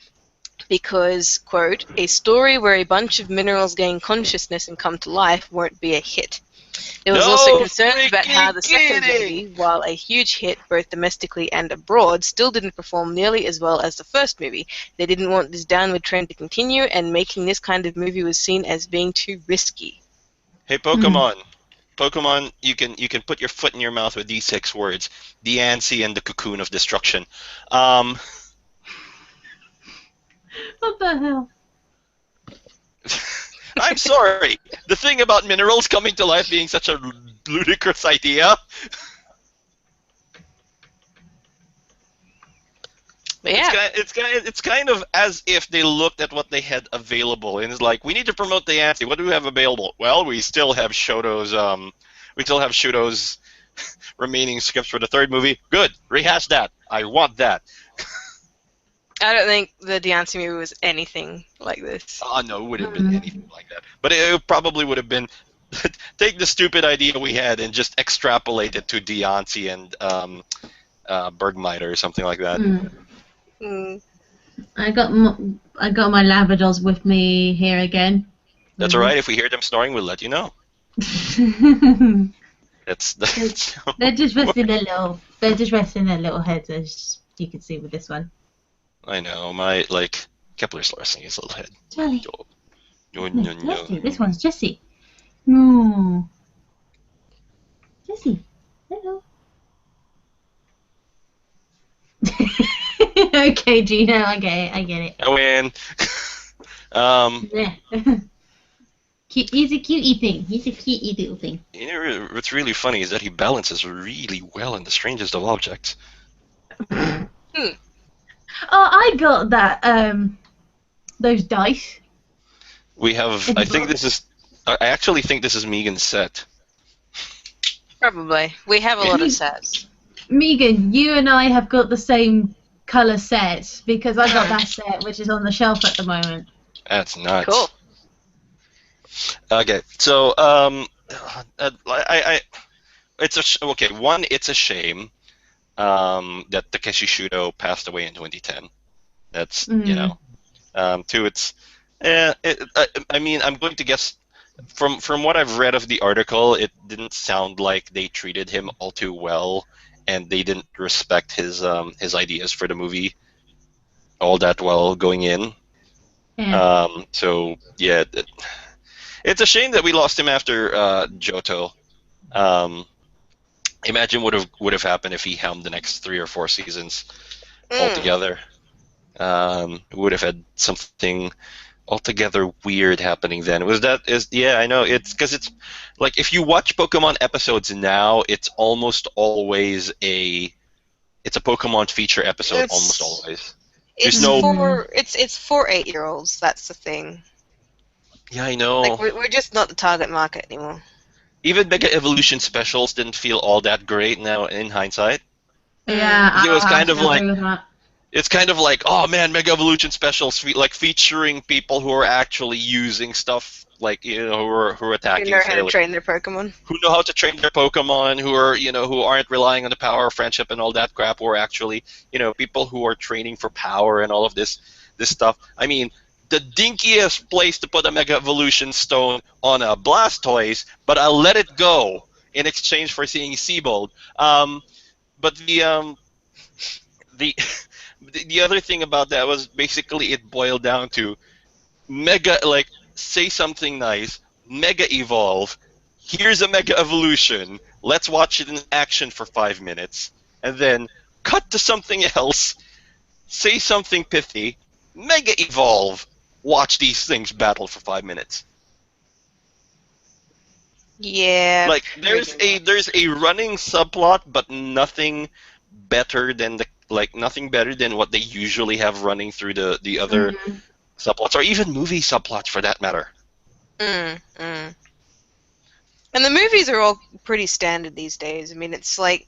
because, quote, a story where a bunch of minerals gain consciousness and come to life won't be a hit. There was also No concerns about how the second kidding! movie, while a huge hit both domestically and abroad, still didn't perform nearly as well as the first movie. They didn't want this downward trend to continue, and making this kind of movie was seen as being too risky. Hey, Pokemon. Pokemon, you can put your foot in your mouth with these 6 words: Diancie and the Cocoon of Destruction. What the hell? I'm sorry. The thing about minerals coming to life being such a ludicrous idea. But yeah, It's kind of as if they looked at what they had available and it's like, we need to promote the Diancie. What do we have available? Well, we still have Shoto's remaining scripts for the third movie. Good. Rehash that. I want that. I don't think the Diancie movie was anything like this. Oh, no, it would have been anything like that. But it probably would have been, take the stupid idea we had and just extrapolate it to Diancie and Bergmiter or something like that. Mm. I got my Labradors with me here again. That's all right. If we hear them snoring, we'll let you know. That's They're just resting their little heads, as you can see with this one. I know, Kepler's Larson his little head. Charlie. No. This one's Jessie. No. Jessie. Hello. Okay, Gino, I get it. I win. Yeah. He's a cutie thing. He's a cutie little thing. You know, what's really funny is that he balances really well in the strangest of objects. Oh, I got that. Those dice. We have. I actually think this is Megan's set. Probably. We have a lot of sets. Megan, you and I have got the same color set because I got that set, which is on the shelf at the moment. That's nuts. Cool. Okay, so it's a shame that Takeshi Shudo passed away in 2010. That's two. It's I mean, I'm going to guess from what I've read of the article, it didn't sound like they treated him all too well, and they didn't respect his ideas for the movie all that well going in. Yeah. So yeah. It's a shame that we lost him after Johto. Imagine what would have happened if he helmed the next 3 or 4 seasons altogether. Would have had something altogether weird happening then. I know. It's because it's like if you watch Pokemon episodes now, it's almost always a Pokemon feature episode. Almost always. It's for 8-year-olds. That's the thing. Yeah, I know. Like we're just not the target market anymore. Even Mega Evolution specials didn't feel all that great now in hindsight. Yeah, it was kind of like agree with that. it's kind of like, oh man, Mega Evolution specials featuring people who are actually using stuff who are attacking. Who know how to train their Pokemon. Who know how to train their Pokemon, who aren't relying on the power of friendship and all that crap, who are actually, people who are training for power and all of this stuff. I mean, the dinkiest place to put a Mega Evolution Stone on a Blastoise, but I'll let it go in exchange for seeing Seabold. But the other thing about that was basically it boiled down to say something nice, Mega Evolve, here's a Mega Evolution, let's watch it in action for 5 minutes, and then cut to something else, say something pithy, Mega Evolve, watch these things battle for 5 minutes. Yeah. Like there's a running subplot, but nothing better than what they usually have running through the other Mm. subplots, or even movie subplots for that matter. Mm, mm. And the movies are all pretty standard these days. I mean, it's like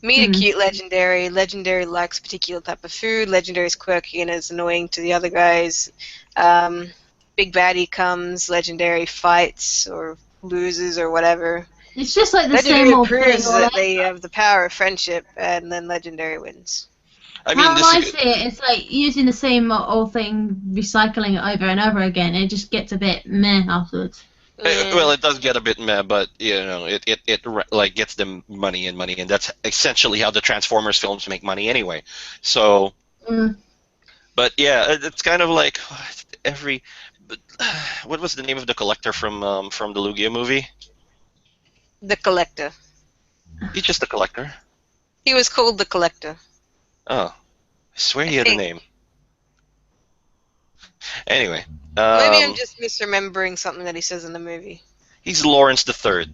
meet a Mm. cute legendary. Legendary likes a particular type of food. Legendary's quirky and is annoying to the other guys. Big baddie comes. Legendary fights or loses or whatever. It's just like the same Legendary old thing. proves Or that like, they have the power of friendship, and then Legendary wins. I mean, how I see it, it's like using the same old thing, recycling it over and over again. It just gets a bit meh afterwards. well, it does get a bit meh, but it like gets them money, and that's essentially how the Transformers films make money anyway. So, Mm. but yeah, it's kind of like every. What was the name of the collector from the Lugia movie? The Collector. He's just a collector. He was called the Collector. Oh, I swear I he had a think. name. Anyway, Maybe I'm just misremembering something that he says in the movie. he's Lawrence the Third.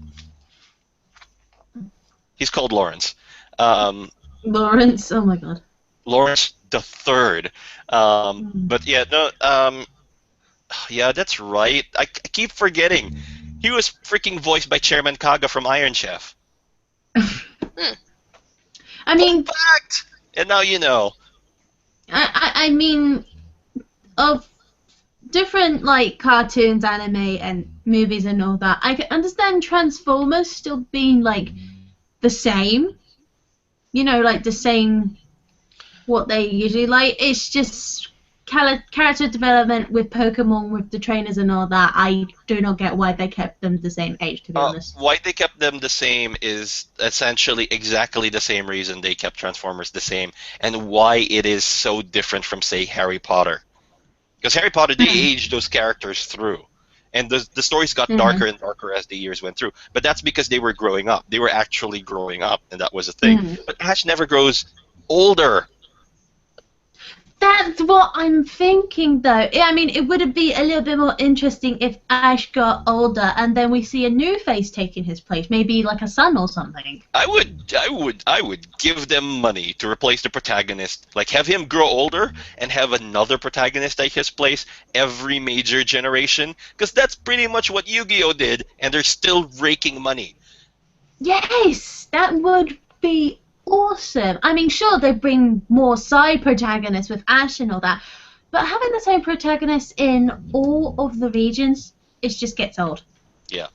He's called Lawrence. Lawrence, oh my god. Lawrence the Third. But yeah, no. Yeah, that's right. I keep forgetting. He was freaking voiced by Chairman Kaga from Iron Chef. I mean, Fun fact! And now you know. I mean, of different like cartoons, anime, and movies and all that, I can understand Transformers still being like the same. You know, like the same what they usually like. It's just character development with Pokemon, with the trainers and all that. I do not get why they kept them the same age, to be honest. Why they kept them the same is essentially exactly the same reason they kept Transformers the same, and why it is so different from, say, Harry Potter. Because Harry Potter, they aged those characters through. And the stories got darker and darker as the years went through. But that's because they were growing up. They were actually growing up, and that was a thing. But Ash never grows older. That's what I'm thinking, though. I mean, it would be a little bit more interesting if Ash got older and then we see a new face taking his place, maybe like a son or something. I would give them money to replace the protagonist. Like, have him grow older and have another protagonist take his place every major generation. Because that's pretty much what Yu-Gi-Oh! Did, and they're still raking money. Yes, that would be awesome. I mean, sure, they bring more side protagonists with Ash and all that, but having the same protagonist in all of the regions, it just gets old. Yeah.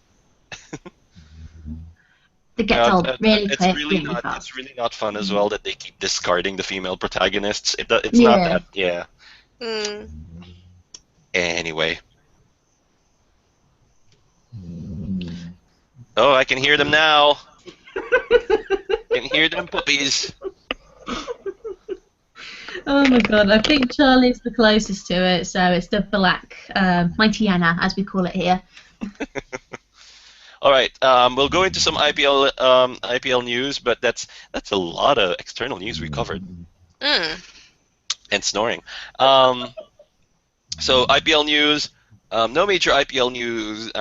It gets old really it's quick, really really not. fast. It's really not fun as well that they keep discarding the female protagonists. It's not that. Yeah. Anyway. Oh, I can hear them now. I can hear them puppies. Oh my god, I think Charlie's the closest to it, so it's the black Mighty Anna, as we call it here. All right, we'll go into some IPL news, but that's a lot of external news we covered. And snoring. So IPL news. No major IPL news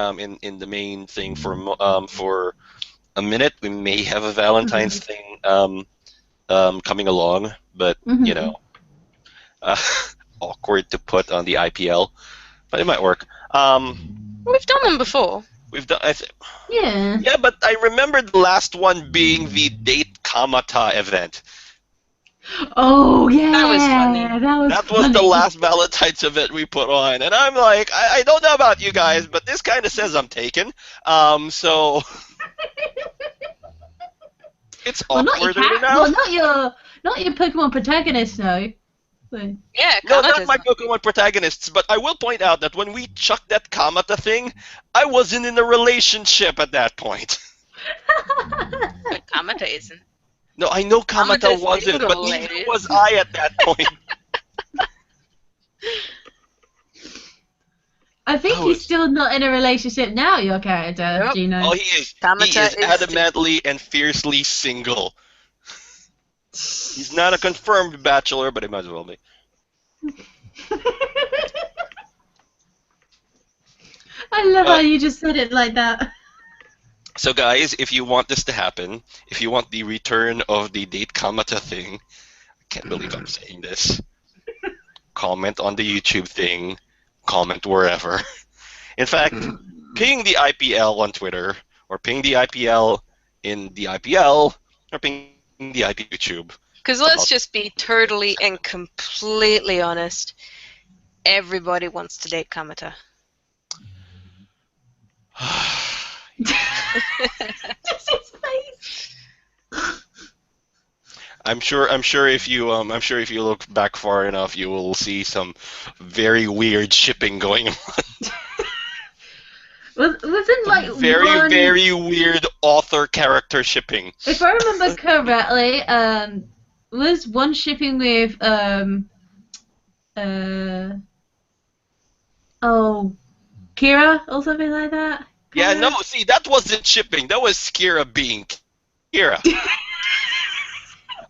in the main thing for a minute. We may have a Valentine's thing coming along, but you know, awkward to put on the IPL, but it might work. We've done them before. We've done. Yeah. Yeah, but I remember the last one being the Date Kamata event. Oh yeah, That was funny. That was the last Valentine's event we put on, and I'm like, I don't know about you guys, but this kind of says I'm taken. So it's awkward now. Well, not your Pokemon protagonist, though. So. Yeah, No, not Kanata's my Pokemon protagonists, but I will point out that when we chucked that Kamata thing, I wasn't in a relationship at that point. But Kamata isn't. No, I know Kamata Kamata's wasn't, but single, neither ladies. was I at that point. I think he's still not in a relationship now, your character, Nope. Gino. Oh, he is. Kamata He is is adamantly and fiercely single. He's not a confirmed bachelor, but he might as well be. I love how you just said it like that. So guys, if you want this to happen, if you want the return of the date Kamata thing, I can't believe I'm saying this. Comment on the YouTube thing. Comment wherever. In fact, ping the IPL on Twitter, or ping the IPL in the IPL, or ping the IPL YouTube. Because let's just be totally and completely honest. Everybody wants to date Kamata. Just his face. I'm sure if you look back far enough, you will see some very weird shipping going on. Wasn't like very weird author character shipping. If I remember correctly, was one shipping with Kira or something like that? Yeah, no, see, that wasn't shipping. That was Kira being Kira.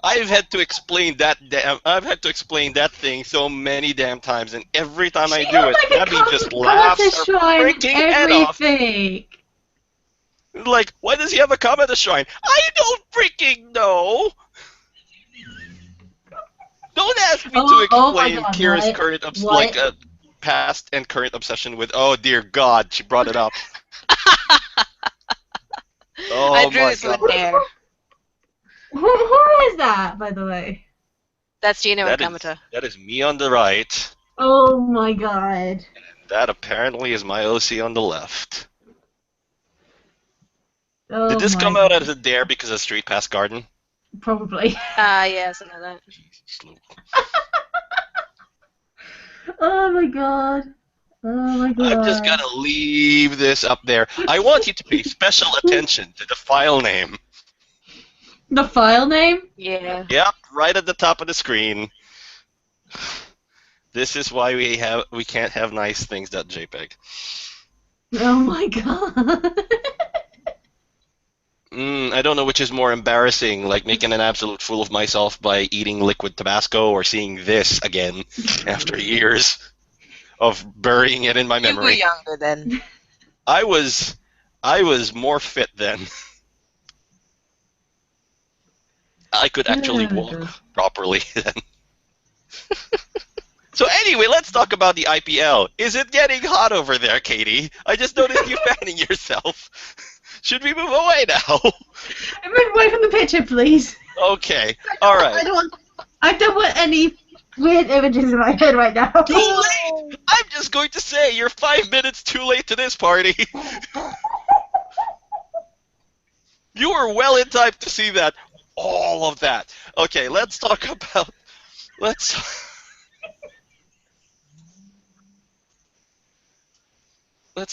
I've had to explain that thing so many damn times, and every time I do it, Abby just laughs her freaking head off. Like, why does he have a Kamata shrine? I don't freaking know. Don't ask me to explain Kira's current past and current obsession with. Oh dear God, she brought it up. Oh I drew my this God. one there. Who is that, by the way? That's Gino and Kamata. That is me on the right. Oh my God. And that apparently is my OC on the left. Oh Did this come out as a dare because of Street Pass Garden? Probably. Yeah, something like that. Jesus, Luke. Oh my God. Oh my God. I'm just gonna leave this up there. I want you to pay special attention to the file name. The file name? Yeah. Yep, right at the top of the screen. This is why we can't have nice things.jpg. Oh my God. I don't know which is more embarrassing, like making an absolute fool of myself by eating liquid Tabasco, or seeing this again after years of burying it in my memory. You were younger then. I was more fit then. I could actually walk properly then. So anyway, let's talk about the IPL. Is it getting hot over there, Katie? I just noticed you fanning yourself. Should we move away now? Move away from the picture, please. Okay, all right. I don't want any weird images in my head right now. Too late! I'm just going to say, you're 5 minutes too late to this party. You were well in time to see that. All of that. Okay, let's talk about... Let's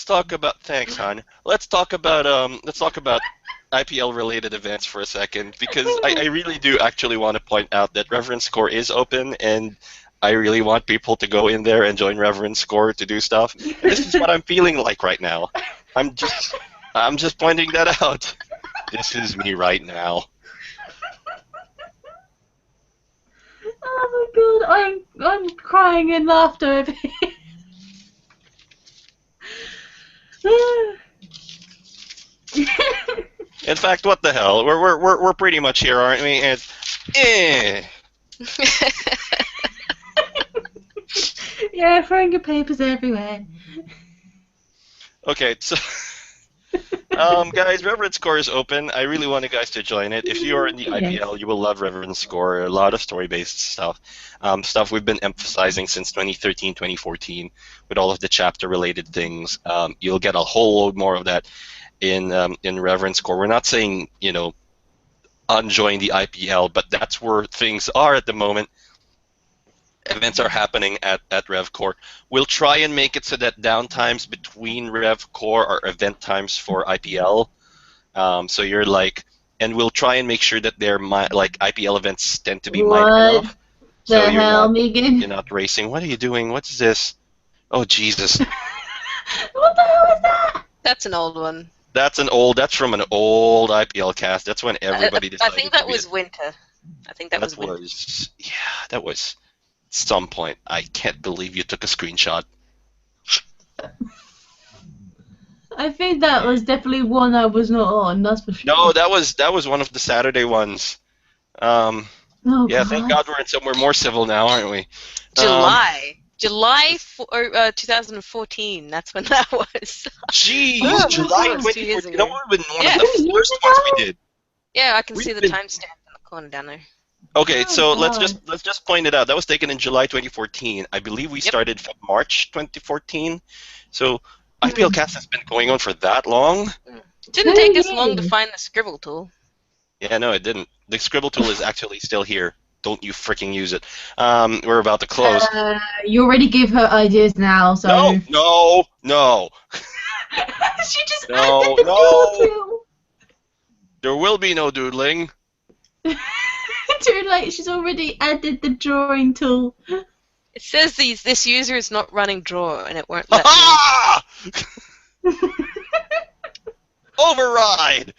talk about... Thanks, hon. Let's talk about IPL-related events for a second, because I really do actually want to point out that Reverend Score is open, and I really want people to go in there and join Reverend Score to do stuff. And this is what I'm feeling like right now. I'm just pointing that out. This is me right now. Oh my God, I'm crying in laughter. In fact, what the hell? We're pretty much here, aren't we? And Yeah, throwing your papers everywhere. Okay, so guys, Reverend Score is open. I really want you guys to join it. If you're in the IPL, you will love Reverend Score. A lot of story-based stuff. Stuff we've been emphasizing since 2013, 2014, with all of the chapter-related things. You'll get a whole load more of that in Reverend Score. We're not saying, unjoin the IPL, but that's where things are at the moment. Events are happening at RevCore. We'll try and make it so that downtimes between RevCore are event times for IPL. So you're like, and we'll try and make sure that they're like IPL events tend to be minor enough. So you're not racing. What are you doing? What's this? Oh Jesus! What the hell is that? That's an old one. That's from an old IPLcast. That's when everybody decided. I think that was winter. I think that was winter. Yeah, that was some point. I can't believe you took a screenshot. I think that was definitely one I was not on. That's for sure. No, that was one of the Saturday ones. Oh Yeah, thank God we're in somewhere more civil now, aren't we? July 2014. That's when that was. Jeez, Oh, July God. 2014. 2 years You know ago. what would have been one Yeah. of the 2 years first ones we ago? did? Yeah, I can We've see the been- timestamp in the corner down there. Okay, Oh, so God. let's just point it out. That was taken in July 2014. I believe we started from March 2014. So IPLcast has been going on for that long. Didn't 2 take us long to years. find the scribble tool. Yeah, no, it didn't. The scribble tool is actually still here. Don't you freaking use it. We're about to close. You already give her ideas now, so. No. She just No, added the no. doodle. There will be no doodling. Too late. She's already added the drawing tool. It says this user is not running draw, and it won't let me. Ha! Override!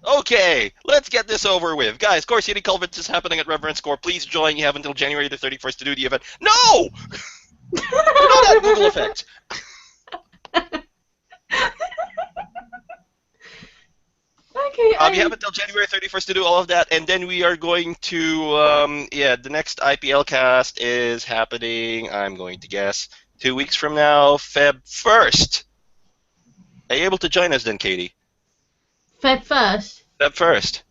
Okay, let's get this over with. Guys, Core City Culverts is happening at Reverend Score. Please join. You have until January the 31st to do the event. No! You know that Google effect. Okay, You have until January 31st to do all of that, and then we are going to, the next IPLcast is happening, I'm going to guess, 2 weeks from now, Feb 1st. Are you able to join us then, Katie? Feb 1st. Feb 1st.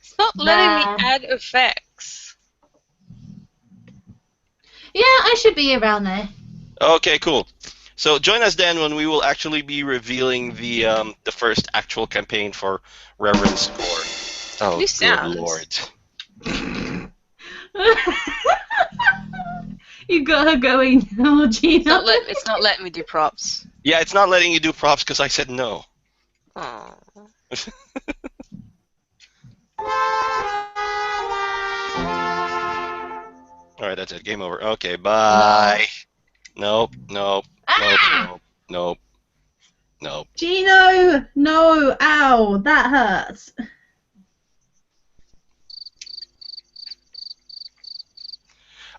It's not letting Nah. me add effects. Yeah, I should be around there. Okay, cool. So join us then when we will actually be revealing the first actual campaign for Reverend Score. Oh, New good sounds. lord. You got her going now, Gina. It's not letting me do props. Yeah, it's not letting you do props because I said no. Aww. Alright, that's it. Game over. Okay, bye. Nope. Ah! Nope. Gino! No! Ow! That hurts.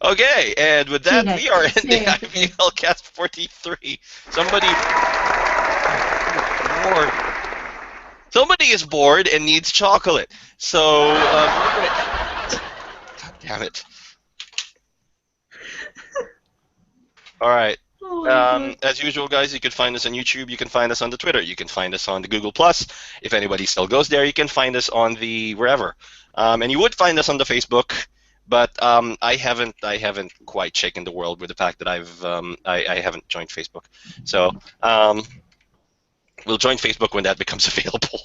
Okay, and with that, Gino, we are ending seriously. IPLcast 43. Somebody... Lord. Somebody is bored and needs chocolate. So, God damn it. Alright. Oh, my God. As usual, guys, you can find us on YouTube. You can find us on the Twitter. You can find us on the Google+. If anybody still goes there, you can find us on the wherever. And you would find us on the Facebook, but I haven't quite shaken the world with the fact that I haven't joined Facebook. So we'll join Facebook when that becomes available.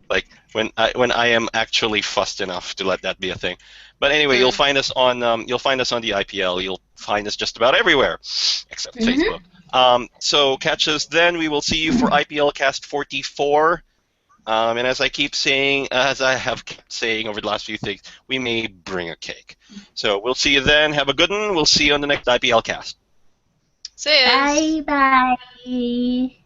Like when I am actually fussed enough to let that be a thing. But anyway, you'll find us on the IPL. You'll find us just about everywhere, except Facebook. So catch us then. We will see you for IPLcast 44. And as I have kept saying over the last few things, we may bring a cake. So we'll see you then. Have a good one. We'll see you on the next IPLcast. See ya. Bye bye.